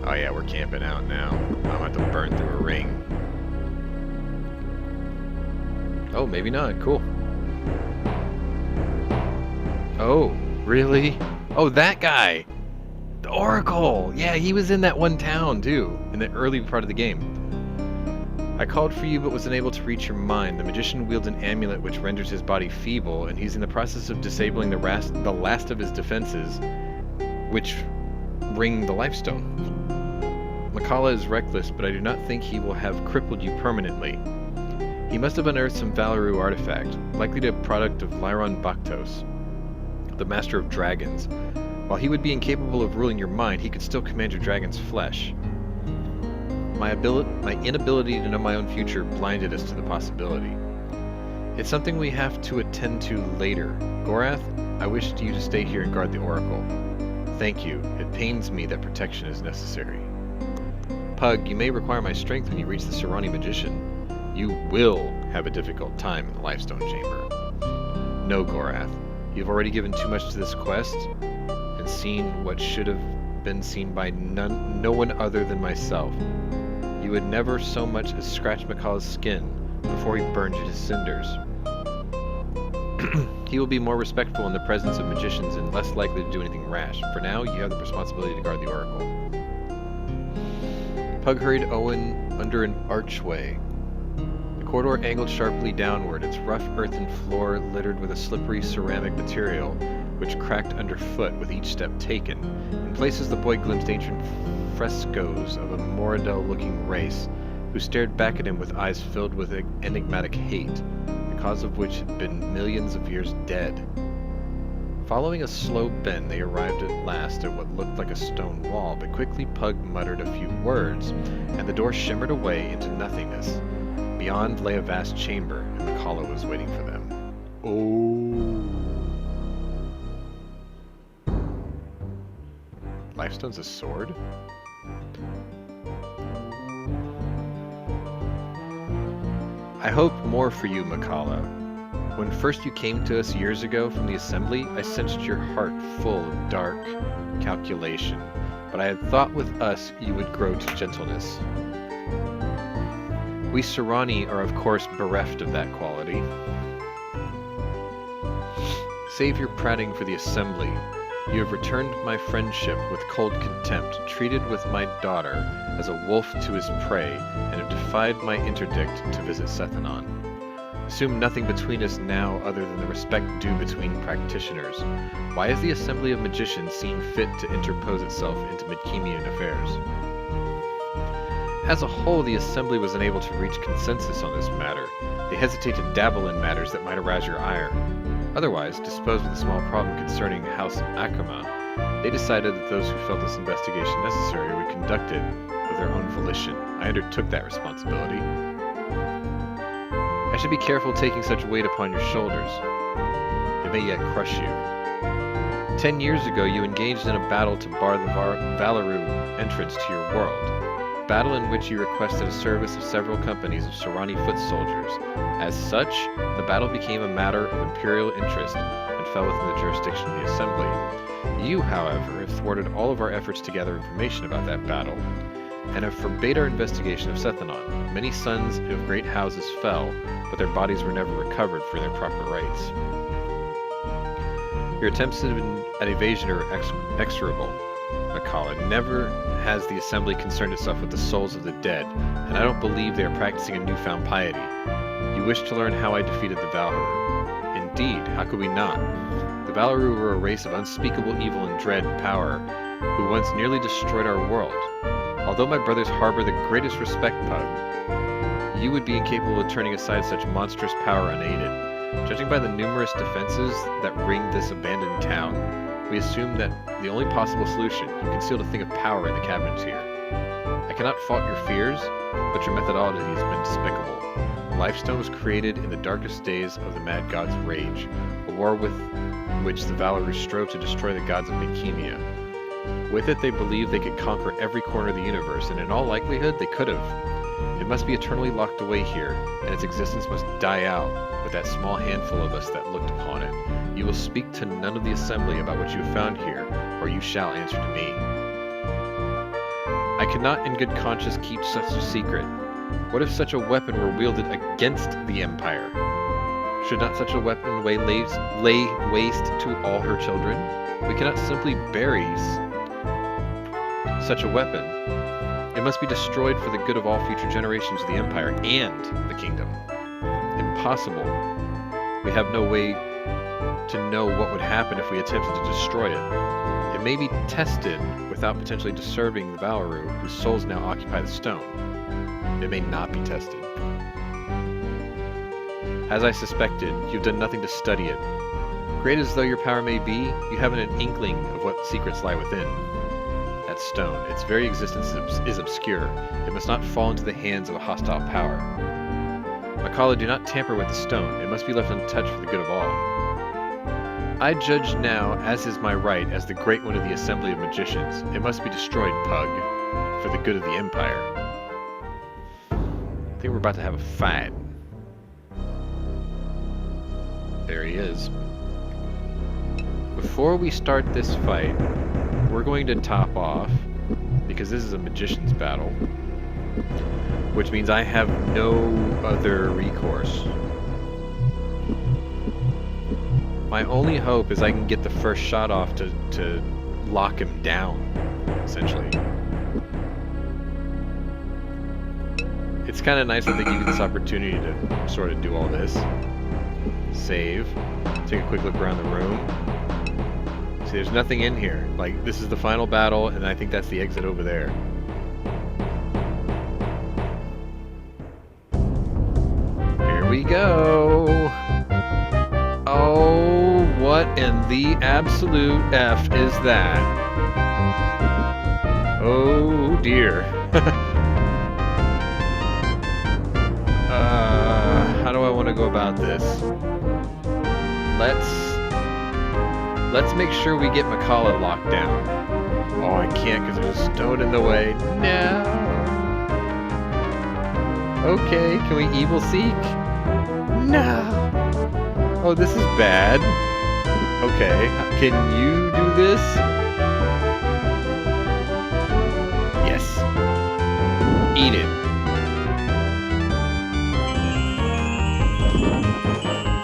Oh yeah, we're camping out now. I'm about to burn through a ring. Oh, maybe not. Cool. Oh, really? Oh, that guy! The Oracle! Yeah, he was in that one town, too, in the early part of the game. I called for you but was unable to reach your mind. The magician wields an amulet which renders his body feeble, and he's in the process of disabling the last of his defenses, which ring the Lifestone. Makala is reckless, but I do not think he will have crippled you permanently. He must have unearthed some Valoru artifact, likely a product of Lyron Baktos, the master of dragons. While he would be incapable of ruling your mind, he could still command your dragon's flesh. My inability to know my own future blinded us to the possibility. It's something we have to attend to later. Gorath, I wish you to stay here and guard the Oracle. Thank you. It pains me that protection is necessary. Pug, you may require my strength when you reach the Serani Magician. You will have a difficult time in the Lifestone Chamber. No, Gorath. You've already given too much to this quest, and seen what should have been seen by no one other than myself. You would never so much as scratch Makala's skin before he burned you to cinders. He will be more respectful in the presence of magicians and less likely to do anything rash. For now, you have the responsibility to guard the Oracle. Pug hurried Owen under an archway. The corridor angled sharply downward, its rough earthen floor littered with a slippery ceramic material, which cracked underfoot with each step taken. In places the boy glimpsed ancient frescoes of a Moradel-looking race, who stared back at him with eyes filled with enigmatic hate, the cause of which had been millions of years dead. Following a slow bend, they arrived at last at what looked like a stone wall, but quickly Pug muttered a few words, and the door shimmered away into nothingness. Beyond lay a vast chamber, and Makala was waiting for them. Oh. Lifestone's a sword? I hoped more for you, Makala. When first you came to us years ago from the Assembly, I sensed your heart full of dark calculation, but I had thought with us you would grow to gentleness. We Serani are of course bereft of that quality. Save your prating for the Assembly. You have returned my friendship with cold contempt, treated with my daughter as a wolf to his prey, and have defied my interdict to visit Sethanon. Assume nothing between us now other than the respect due between practitioners. Why has the Assembly of Magicians seen fit to interpose itself into Midkemian affairs? As a whole, the Assembly was unable to reach consensus on this matter. They hesitate to dabble in matters that might arouse your ire. Otherwise, disposed of the small problem concerning House Akama, they decided that those who felt this investigation necessary would conduct it of their own volition. I undertook that responsibility. I should be careful taking such weight upon your shoulders. It may yet crush you. 10 years ago, you engaged in a battle to bar the Valaru entrance to your world. A battle in which you requested a service of several companies of Serani foot soldiers. As such, the battle became a matter of imperial interest and fell within the jurisdiction of the Assembly. You, however, have thwarted all of our efforts to gather information about that battle, and have forbade our investigation of Sethanon. Many sons of great houses fell, but their bodies were never recovered for their proper rights. Your attempts at evasion are execrable, Makala. Never has the Assembly concerned itself with the souls of the dead, and I don't believe they are practicing a newfound piety. You wish to learn how I defeated the Valaru. Indeed, how could we not? The Valaru were a race of unspeakable evil and dread power, who once nearly destroyed our world. Although my brothers harbor the greatest respect, Pug, you would be incapable of turning aside such monstrous power unaided. Judging by the numerous defenses that ring this abandoned town, we assume that the only possible solution, you concealed a thing of power in the cabinets here. I cannot fault your fears, but your methodology has been despicable. Lifestone was created in the darkest days of the Mad God's rage, a war with which the Valaru strove to destroy the gods of Midkemia. With it, they believed they could conquer every corner of the universe, and in all likelihood, they could have. It must be eternally locked away here, and its existence must die out with that small handful of us that looked upon it. You will speak to none of the Assembly about what you have found here, or you shall answer to me. I cannot in good conscience keep such a secret. What if such a weapon were wielded against the Empire? Should not such a weapon lay waste to all her children? We cannot simply bury such a weapon. It must be destroyed for the good of all future generations of the Empire and the Kingdom. Impossible. We have no way to know what would happen if we attempted to destroy it. It may be tested without potentially disturbing the Valaru, whose souls now occupy the stone. It may not be tested. As I suspected, you've done nothing to study it. Great as though your power may be, you haven't an inkling of what secrets lie within that stone. Its very existence is obscure. It must not fall into the hands of a hostile power. Makala, do not tamper with the stone. It must be left untouched for the good of all. I judge now, as is my right, as the great one of the assembly of magicians. It must be destroyed, Pug, for the good of the Empire. I think we're about to have a fight. There he is. Before we start this fight, we're going to top off, because this is a magician's battle, which means I have no other recourse. My only hope is I can get the first shot off to lock him down, essentially. It's kind of nice that they give you this opportunity to sort of do all this. Save. Take a quick look around the room. See, there's nothing in here. Like, this is the final battle, and I think that's the exit over there. Here we go. Oh, what in the absolute F is that? Oh dear. How do I want to go about this? Let's make sure we get Makala locked down. Oh, I can't because there's a stone in the way. No. Okay, can we evil seek? No. Oh, this is bad. Okay, can you do this? Yes. Eat it.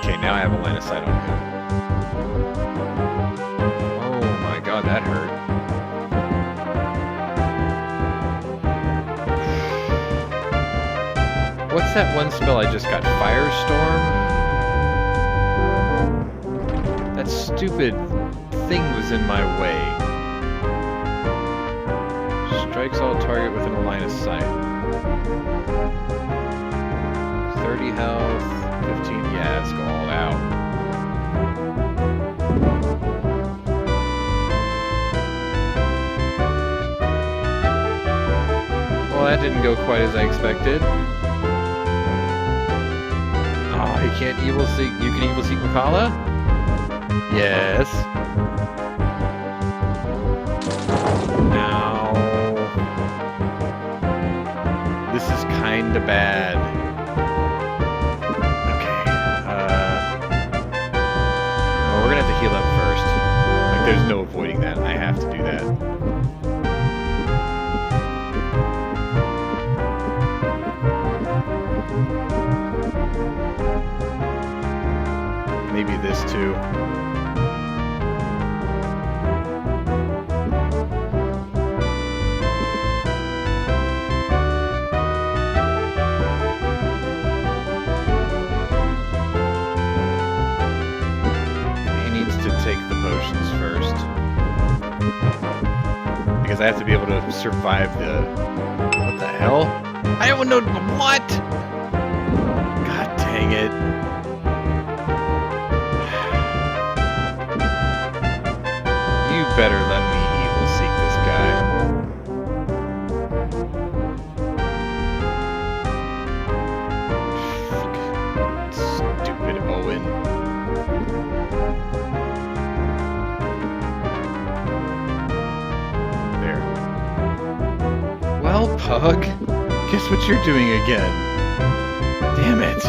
Okay, now I have a line of sight on him. Oh my god, that hurt. What's that one spell I just got? Firestorm? That stupid thing was in my way. Strikes all target within a line of sight. 30 health, 15, yeah, let's go all out. Well, that didn't go quite as I expected. Oh, he can't evil seek, you can evil seek Makala? Yes. Ow. This is kinda bad. Okay. Oh, we're gonna have to heal up first. Like, there's no avoiding that. I have to do that. Maybe this too. Because I have to be able to survive the... What the hell? I don't know what! God dang it. You better let me evil seek this guy. Stupid Owen. Well, Pug, guess what you're doing again? Damn it.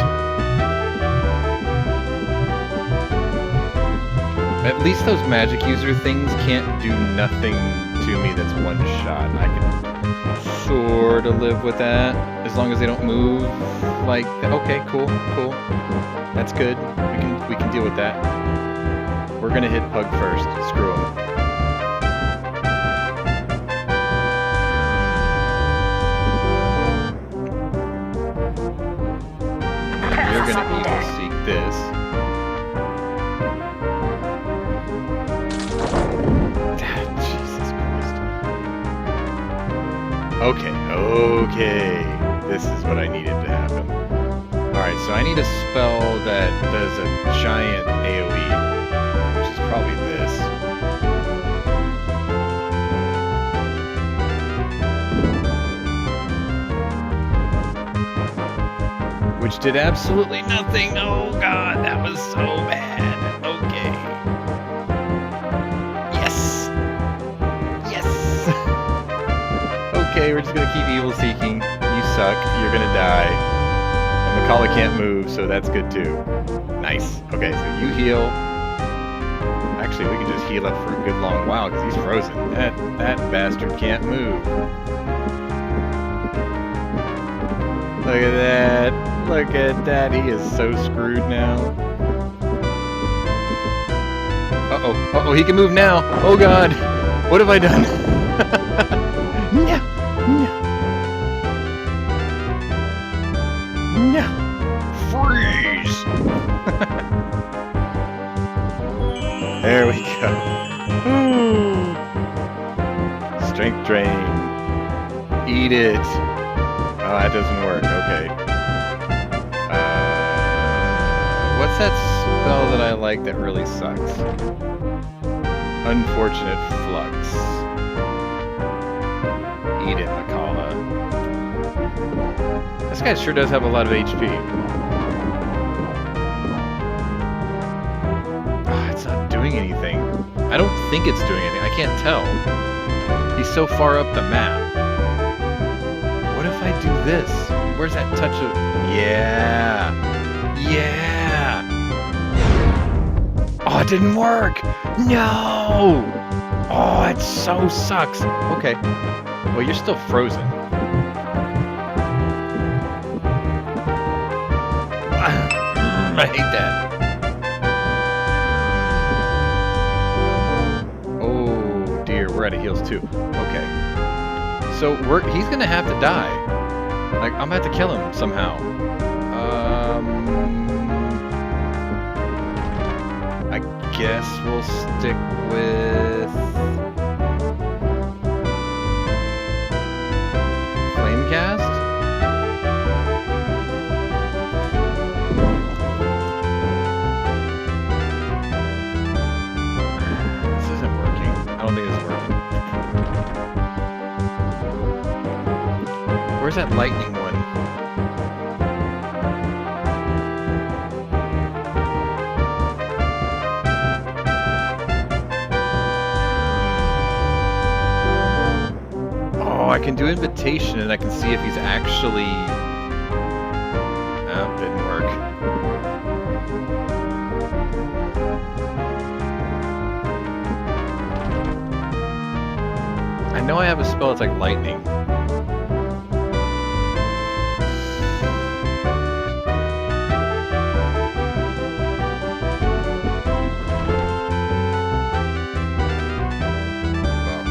At least those magic user things can't do nothing to me that's one shot. I can sort of live with that, as long as they don't move. Like, okay, cool. That's good. We can deal with that. We're gonna hit Pug first. Screw him. We're gonna evil seek this. Jesus Christ. Okay. This is what I needed to happen. Alright, so I need a spell that does a giant AoE, which is probably this. Which did absolutely nothing. Oh god, that was so bad. Okay. Okay, we're just gonna keep evil seeking. You suck. You're gonna die. And Macaulay can't move, so that's good too. Nice. Okay, so you heal. Actually, we can just heal up for a good long while because he's frozen. That bastard can't move. Look at that. Look at that. He is so screwed now. Uh-oh. Uh-oh, he can move now. Oh, God. What have I done? No. No. No. Freeze. There we go. Ooh. Strength drain. Eat it. Oh, that doesn't work. Okay. What's that spell that I like that really sucks? Unfortunate Flux. Eat it, Macaulay. This guy sure does have a lot of HP. Oh, it's not doing anything. I don't think it's doing anything. I can't tell. He's so far up the map. What if I do this? Where's that touch of... Yeah. Yeah. Oh, it didn't work. No. Oh, it so sucks. Okay. Well, you're still frozen. I hate that. Oh, dear. We're out of heals, too. Okay. So he's gonna have to die. Like, I'm gonna have to kill him somehow. I guess we'll stick with Flamecast. This isn't working. I don't think it's working. Where's that lightning one? Oh, I can do invitation and I can see if he's actually... Oh, didn't work. I know I have a spell that's like lightning.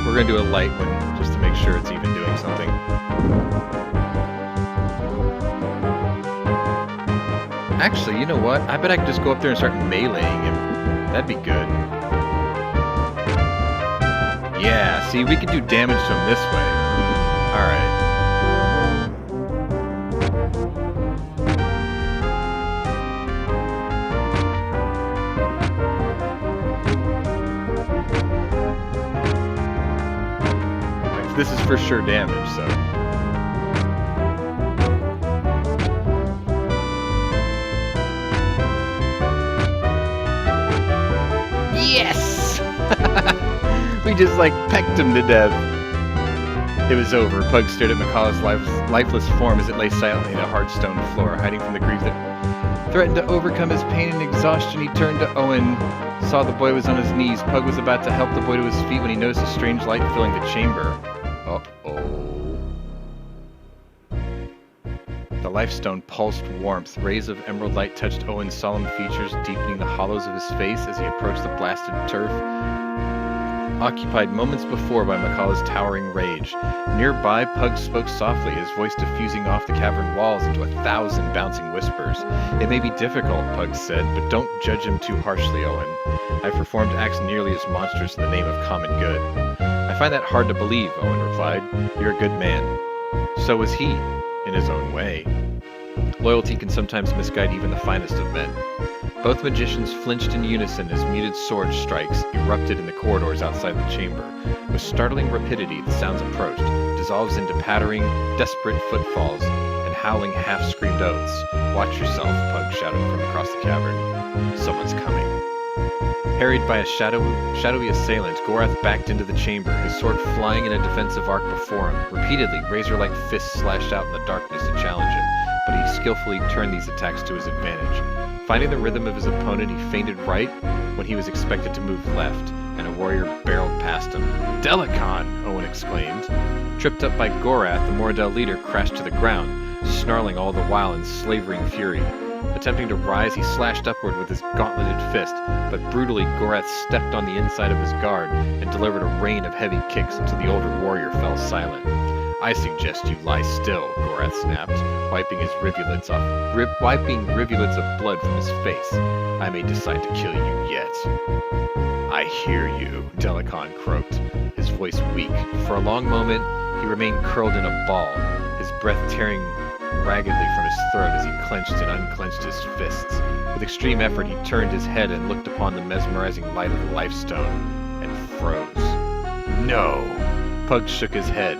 We're gonna do a light one just to make sure it's even doing something. Actually, you know what? I bet I could just go up there and start meleeing him. That'd be good. Yeah, see, we can do damage to him this way. Alright. This is for sure damage, so. Yes! We just like pecked him to death. It was over. Pug stared at Macaw's lifeless form as it lay silently in a hard stone floor, hiding from the grief that threatened to overcome his pain and exhaustion. He turned to Owen, saw the boy was on his knees. Pug was about to help the boy to his feet when he noticed a strange light filling the chamber. Uh-oh. The lifestone pulsed warmth. Rays of emerald light touched Owen's solemn features, deepening the hollows of his face as he approached the blasted turf, occupied moments before by Macaw's towering rage. Nearby, Pug spoke softly, his voice diffusing off the cavern walls into 1,000 bouncing whispers. It may be difficult, Pug said, but don't judge him too harshly, Owen. I've performed acts nearly as monstrous in the name of common good. I find that hard to believe, Owen replied. You're a good man. So was he, in his own way. Loyalty can sometimes misguide even the finest of men. Both magicians flinched in unison as muted sword strikes erupted in the corridors outside the chamber. With startling rapidity, the sounds approached, dissolves into pattering, desperate footfalls, and howling half-screamed oaths. Watch yourself, Pug shouted from across the cavern. Someone's coming. Harried by a shadowy assailant, Gorath backed into the chamber, his sword flying in a defensive arc before him. Repeatedly, razor-like fists slashed out in the darkness to challenge him, but he skillfully turned these attacks to his advantage. Finding the rhythm of his opponent, he feinted right when he was expected to move left, and a warrior barreled past him. "Delicon!" Owen exclaimed. Tripped up by Gorath, the Moradel leader crashed to the ground, snarling all the while in slavering fury. Attempting to rise, he slashed upward with his gauntleted fist, but brutally Gorath stepped on the inside of his guard and delivered a rain of heavy kicks until the older warrior fell silent. "I suggest you lie still," Gorath snapped, wiping rivulets of blood from his face. "I may decide to kill you yet." "I hear you," Delicon croaked, his voice weak. For a long moment, he remained curled in a ball, his breath tearing raggedly from his throat as he clenched and unclenched his fists. With extreme effort, he turned his head and looked upon the mesmerizing light of the Lifestone, and froze. "No!" Pug shook his head,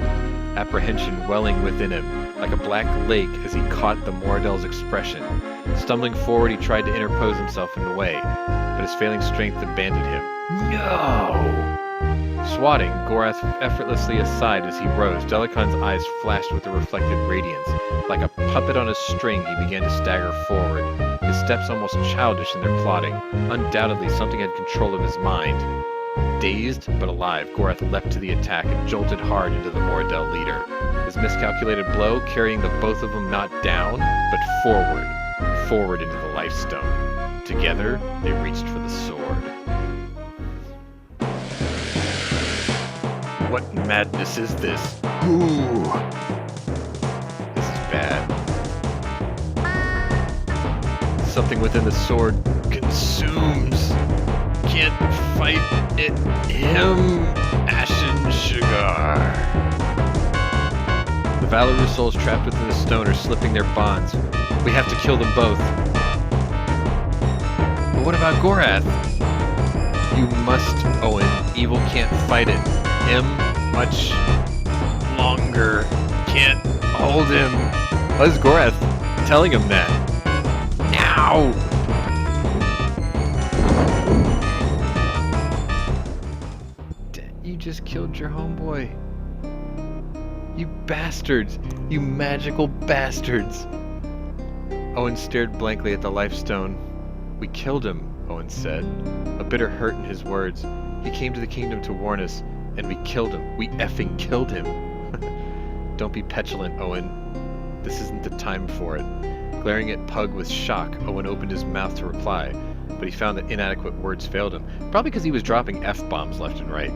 apprehension welling within him, like a black lake as he caught the Moradel's expression. Stumbling forward, he tried to interpose himself in the way, but his failing strength abandoned him. "No!" Swatting Gorath effortlessly aside as he rose, Delicon's eyes flashed with a reflected radiance. Like a puppet on a string, he began to stagger forward, his steps almost childish in their plodding. Undoubtedly, something had control of his mind. Dazed but alive, Gorath leapt to the attack and jolted hard into the Moradel leader. His miscalculated blow carrying the both of them not down, but forward into the Lifestone. Together, they reached for the sword. "What madness is this? Ooh! This is bad." Something within the sword consumes. Can't fight it. Him. Ashen sugar. The Valorous souls trapped within the stone are slipping their bonds. We have to kill them both. But what about Gorath? You must, Owen. Evil can't fight it. Him much longer. Can't hold him. Why is Gorath telling him that? Now! You just killed your homeboy. You bastards! You magical bastards! Owen stared blankly at the Lifestone. "We killed him," Owen said, a bitter hurt in his words. "He came to the kingdom to warn us, and we killed him. We effing killed him." "Don't be petulant, Owen. This isn't the time for it." Glaring at Pug with shock, Owen opened his mouth to reply, but he found that inadequate words failed him, probably because he was dropping F-bombs left and right.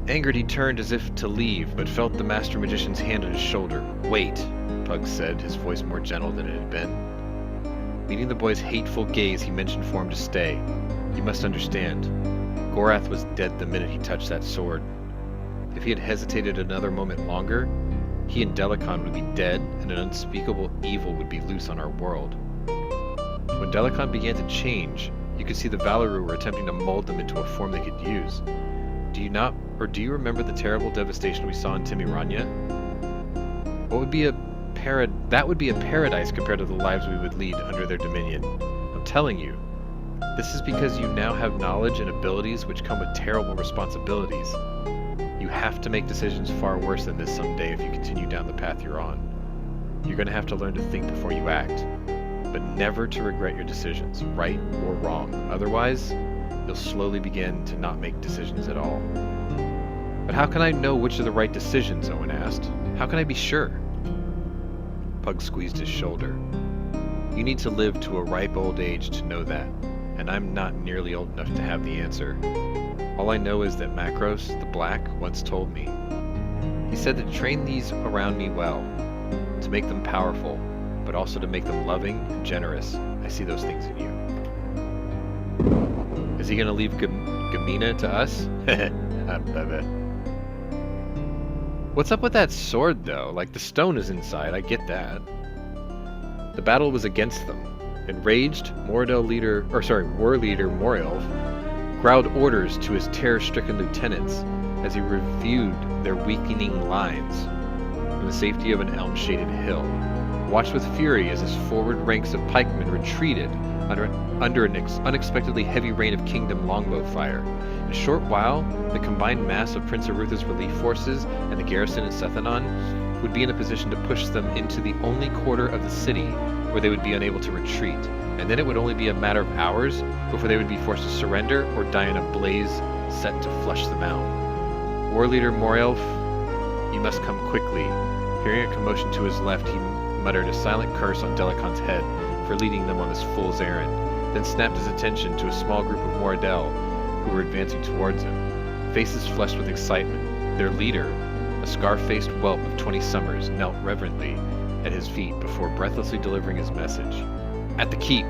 Angered, he turned as if to leave, but felt the Master Magician's hand on his shoulder. "Wait," Pug said, his voice more gentle than it had been. Meeting the boy's hateful gaze, he motioned for him to stay. "You must understand. Gorath was dead the minute he touched that sword. If he had hesitated another moment longer, he and Delicon would be dead, and an unspeakable evil would be loose on our world." When Delicon began to change, you could see the Valoru were attempting to mold them into a form they could use. Do you remember the terrible devastation we saw in Timiranya? That would be a paradise compared to the lives we would lead under their dominion. I'm telling you, this is because you now have knowledge and abilities which come with terrible responsibilities. You have to make decisions far worse than this someday if you continue down the path you're on. You're going to have to learn to think before you act, but never to regret your decisions, right or wrong. Otherwise, you'll slowly begin to not make decisions at all. "But how can I know which are the right decisions?" Owen asked. "How can I be sure?" Pug squeezed his shoulder. "You need to live to a ripe old age to know that, and I'm not nearly old enough to have the answer. All I know is that Macros, the Black, once told me. He said to train these around me well, to make them powerful, but also to make them loving and generous. I see those things in you." Is he going to leave Gamina to us? I love it. What's up with that sword, though? Like, the stone is inside, I get that. The battle was against them. Enraged, war leader Morielv growled orders to his terror-stricken lieutenants as he reviewed their weakening lines from the safety of an elm-shaded hill. Watched with fury as his forward ranks of pikemen retreated under an unexpectedly heavy rain of kingdom longbow fire. In a short while, the combined mass of Prince Arutha's relief forces and the garrison in Sethanon would be in a position to push them into the only quarter of the city where they would be unable to retreat, and then it would only be a matter of hours before they would be forced to surrender or die in a blaze set to flush them out. War leader Morelf, you must come quickly. Hearing a commotion to his left, he muttered a silent curse on Delacon's head for leading them on this fool's errand, then snapped his attention to a small group of Moradel who were advancing towards him. Faces flushed with excitement, their leader, a scar-faced whelp of 20 summers, knelt reverently at his feet before breathlessly delivering his message. At the keep,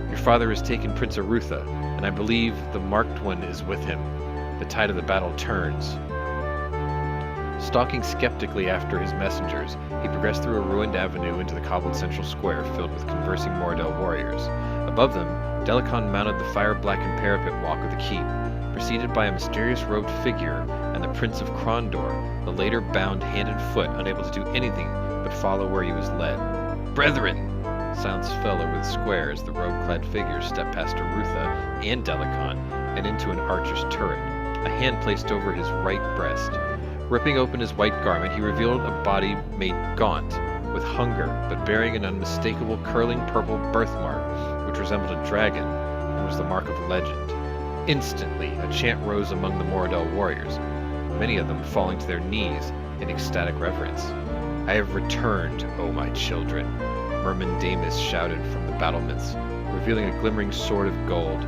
your father has taken Prince Arutha, and I believe the marked one is with him. The tide of the battle turns. Stalking skeptically after his messengers, he progressed through a ruined avenue into the cobbled central square filled with conversing Moradel warriors. Above them, Delacon mounted the fire-blackened parapet walk of the keep, preceded by a mysterious robed figure and the Prince of Krondor, the later bound hand and foot, unable to do anything but follow where he was led. Brethren! Silence fell over the square as the robe-clad figures stepped past Arutha and Delacon and into an archer's turret, a hand placed over his right breast. Ripping open his white garment, he revealed a body made gaunt with hunger, but bearing an unmistakable curling purple birthmark, which resembled a dragon and was the mark of legend. Instantly, a chant rose among the Moradel warriors, many of them falling to their knees in ecstatic reverence. I have returned, O my children, Myrmendamus shouted from the battlements, revealing a glimmering sword of gold,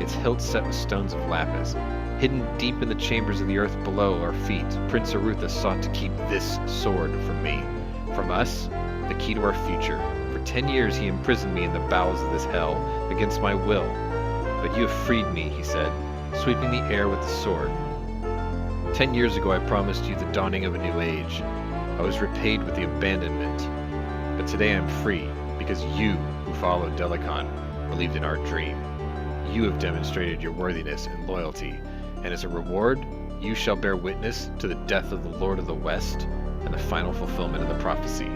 its hilt set with stones of lapis. Hidden deep in the chambers of the earth below our feet, Prince Arutha sought to keep this sword from me. From us, the key to our future. For 10 years he imprisoned me in the bowels of this hell, against my will. But you have freed me, he said, sweeping the air with the sword. 10 years ago I promised you the dawning of a new age. I was repaid with the abandonment. But today I am free, because you, who followed Delacon, believed in our dream. You have demonstrated your worthiness and loyalty, and as a reward, you shall bear witness to the death of the Lord of the West and the final fulfillment of the prophecy.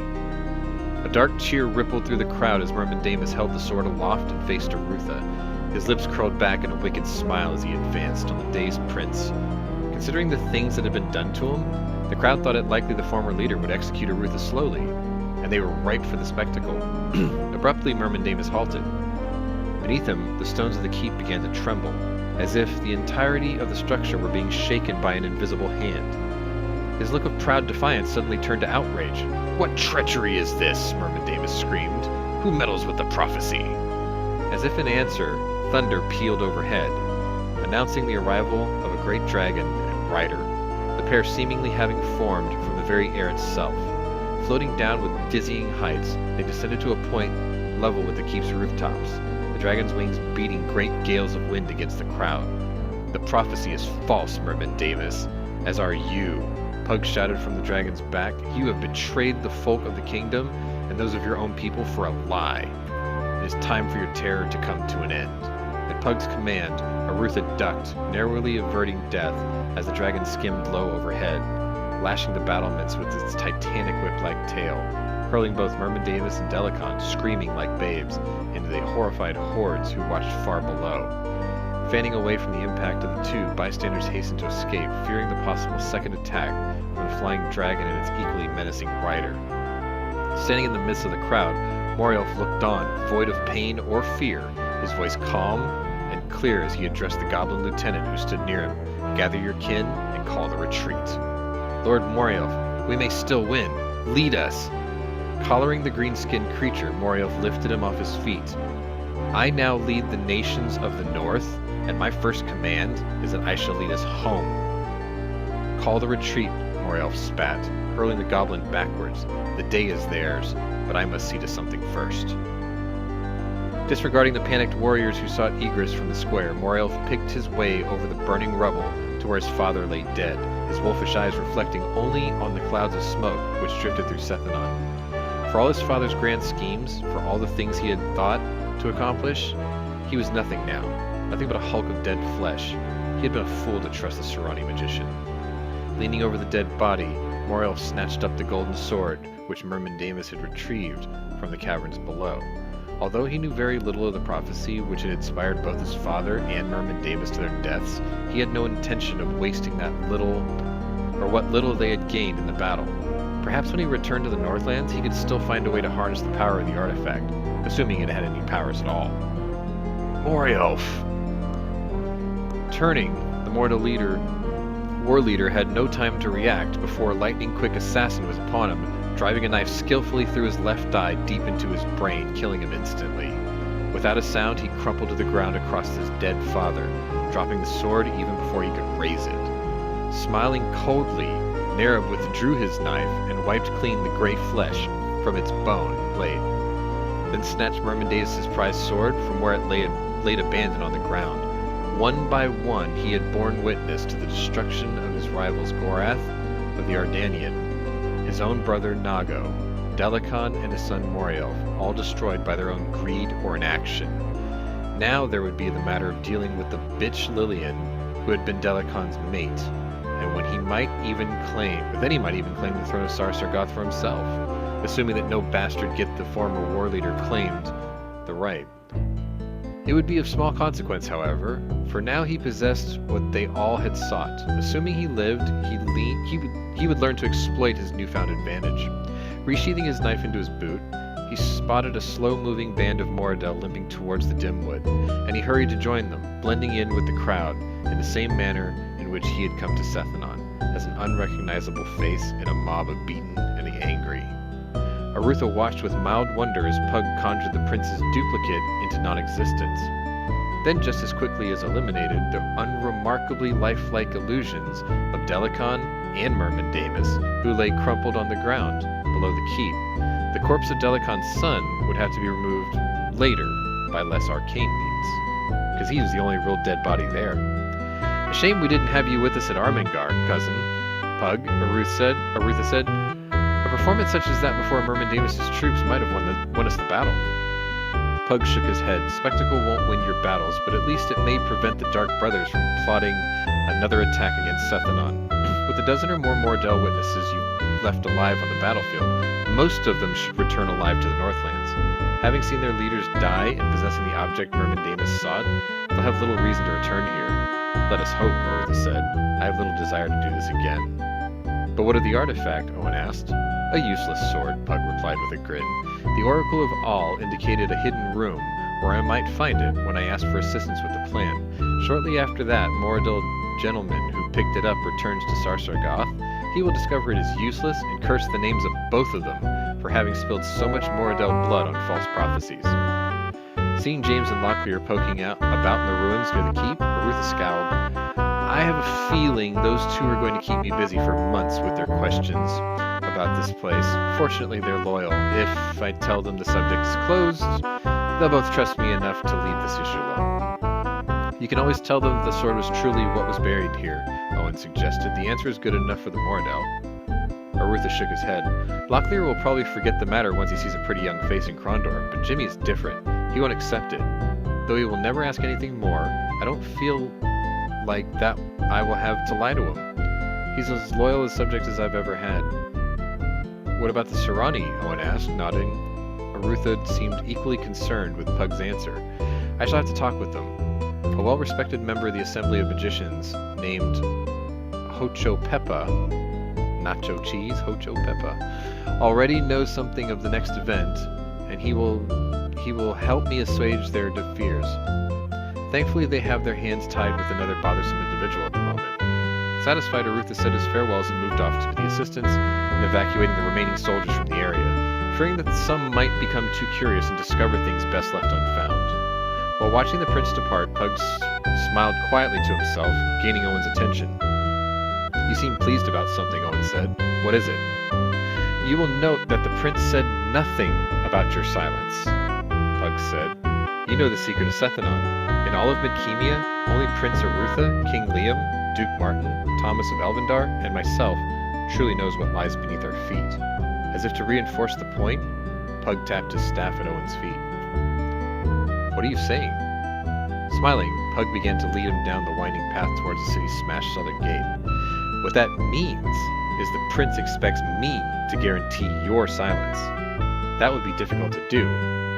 A dark cheer rippled through the crowd as Myrmendamus held the sword aloft and faced Arutha. His lips curled back in a wicked smile as he advanced on the dazed prince. Considering the things that had been done to him, the crowd thought it likely the former leader would execute Arutha slowly, and they were ripe for the spectacle. Abruptly, Myrmendamus halted. Beneath him, the stones of the keep began to tremble, as if the entirety of the structure were being shaken by an invisible hand. His look of proud defiance suddenly turned to outrage. "What treachery is this?" Myrmendamus screamed. "Who meddles with the prophecy?" As if in answer, thunder pealed overhead, announcing the arrival of a great dragon and rider, the pair seemingly having formed from the very air itself. Floating down with dizzying heights, they descended to a point level with the keep's rooftops, the dragon's wings beating great gales of wind against the crowd. "The prophecy is false, Myrmendamus, as are you," Pug shouted from the dragon's back. "You have betrayed the folk of the kingdom and those of your own people for a lie. It is time for your terror to come to an end." At Pug's command, Arutha ducked, narrowly averting death as the dragon skimmed low overhead, lashing the battlements with its titanic whip-like tail, hurling both Myrmendamus and Delacon, screaming like babes, into the horrified hordes who watched far below. Fanning away from the impact of the two, bystanders hastened to escape, fearing the possible second attack from the flying dragon and its equally menacing rider. Standing in the midst of the crowd, Morelf looked on, void of pain or fear, his voice calm and clear as he addressed the goblin lieutenant who stood near him. "Gather your kin and call the retreat." "Lord Morelf, we may still win. Lead us." Collaring the green-skinned creature, Morelf lifted him off his feet. "I now lead the nations of the north, and my first command is that I shall lead us home." "Call the retreat," Morelf spat, hurling the goblin backwards. "The day is theirs, but I must see to something first." Disregarding the panicked warriors who sought egress from the square, Morelf picked his way over the burning rubble to where his father lay dead, his wolfish eyes reflecting only on the clouds of smoke which drifted through Sethanon. For all his father's grand schemes, for all the things he had thought to accomplish, he was nothing now, nothing but a hulk of dead flesh. He had been a fool to trust the Serani magician. Leaning over the dead body, Morelf snatched up the golden sword which Myrmendamus had retrieved from the caverns below. Although he knew very little of the prophecy which had inspired both his father and Merman Davis to their deaths, he had no intention of wasting that little, or what little they had gained in the battle. Perhaps when he returned to the Northlands, he could still find a way to harness the power of the artifact, assuming it had any powers at all. Morielf! Turning, the war leader had no time to react before a lightning-quick assassin was upon him, driving a knife skillfully through his left eye deep into his brain, killing him instantly. Without a sound, he crumpled to the ground across his dead father, dropping the sword even before he could raise it. Smiling coldly, Nerub withdrew his knife and wiped clean the gray flesh from its bone blade, then snatched Merman Davis' prized sword from where it laid abandoned on the ground. One by one, he had borne witness to the destruction of his rivals Gorath of the Ardanian, his own brother Nago, Delicon, and his son Morielf, all destroyed by their own greed or inaction. Now there would be the matter of dealing with the bitch Lillian, who had been Delicon's mate, and then he might even claim the throne of Sar-Sargoth for himself, assuming that no bastard get the former war leader claimed the right. It would be of small consequence, however, for now he possessed what they all had sought. Assuming he lived, he would learn to exploit his newfound advantage. Resheathing his knife into his boot, he spotted a slow-moving band of Moradel limping towards the dim wood, and he hurried to join them, blending in with the crowd in the same manner in which he had come to Sethenon, as an unrecognizable face in a mob of beaten and the angry. Arutha watched with mild wonder as Pug conjured the prince's duplicate into non-existence, then just as quickly as eliminated the unremarkably lifelike illusions of Delicon and Merman Davis, who lay crumpled on the ground below the keep. The corpse of Delicon's son would have to be removed later by less arcane means, because he was the only real dead body there. A shame we didn't have you with us at Armengar, cousin, Pug, Arutha said. A performance such as that before Merman Davis' troops might have won us the battle. Pug shook his head. Spectacle won't win your battles, but at least it may prevent the Dark Brothers from plotting another attack against Sethenon. With a dozen or more Mordell witnesses you left alive on the battlefield, most of them should return alive to the Northlands. Having seen their leaders die and possessing the object Merman Davis sought, they'll have little reason to return here. Let us hope, Arutha said. I have little desire to do this again. But what of the artifact? Owen asked. A useless sword, Pug replied with a grin. The Oracle of All indicated a hidden room where I might find it when I asked for assistance with the plan. Shortly after that, Moradil gentleman who picked it up returns to Sar-Sargoth. He will discover it is useless and curse the names of both of them for having spilled so much Moradel blood on false prophecies. Seeing James and Locklear poking out about in the ruins near the keep, Arutha scowled. I have a feeling those two are going to keep me busy for months with their questions about this place. Fortunately, they're loyal. If I tell them the subject is closed, they'll both trust me enough to leave this issue alone. You can always tell them the sword was truly what was buried here, Owen suggested. The answer is good enough for the Moradel. Arutha shook his head. Locklear will probably forget the matter once he sees a pretty young face in Krondor, but Jimmy is different. He won't accept it. Though he will never ask anything more, I don't feel like that I will have to lie to him. He's as loyal a subject as I've ever had. What about the Serani? Owen asked, nodding. Arutha seemed equally concerned with Pug's answer. I shall have to talk with them. A well-respected member of the Assembly of Magicians named Hocho Peppa, nacho cheese, Hocho Peppa, already knows something of the next event, and he will help me assuage their fears. Thankfully, they have their hands tied with another bothersome individual at the moment. Satisfied, Arutha said his farewells and moved off to the assistance in evacuating the remaining soldiers from the area, fearing that some might become too curious and discover things best left unfound. While watching the prince depart, Pug smiled quietly to himself, gaining Owen's attention. You seem pleased about something, Owen said. What is it? You will note that the prince said nothing about your silence, Pug said. You know the secret of Sethenon. In all of Midkemia, only Prince Arutha, King Liam, Duke Martin, Thomas of Elvendar, and myself truly knows what lies beneath our feet. As if to reinforce the point, Pug tapped his staff at Owen's feet. What are you saying? Smiling, Pug began to lead him down the winding path towards the city's smashed southern gate. What that means is the prince expects me to guarantee your silence. That would be difficult to do,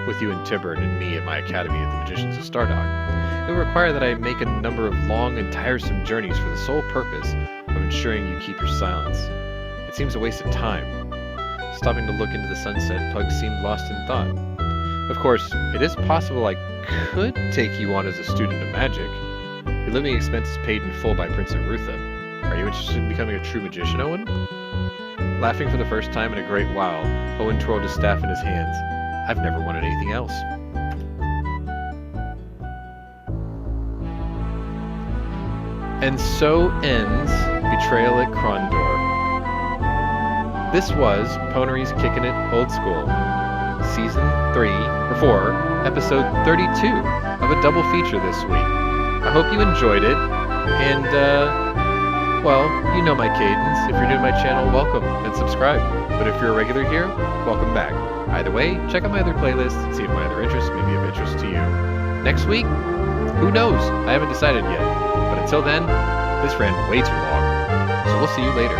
with you and Tibbert and me at my academy at the Magicians of Stardog. It would require that I make a number of long and tiresome journeys for the sole purpose of ensuring you keep your silence. It seems a waste of time. Stopping to look into the sunset, Pug seemed lost in thought. Of course, it is possible I could take you on as a student of magic. Your living expenses paid in full by Prince Arutha. Are you interested in becoming a true magician, Owen? Laughing for the first time in a great while, Owen twirled his staff in his hands. I've never wanted anything else. And so ends Betrayal at Krondor. This was Pwnery's Kickin' It Old School, Season 4, Episode 32 of a double feature this week. I hope you enjoyed it, and, well, you know my cadence. If you're new to my channel, welcome and subscribe. But if you're a regular here, welcome back. Either way, check out my other playlists and see if my other interests may be of interest to you. Next week? Who knows? I haven't decided yet. But until then, this ran way too long. So we'll see you later.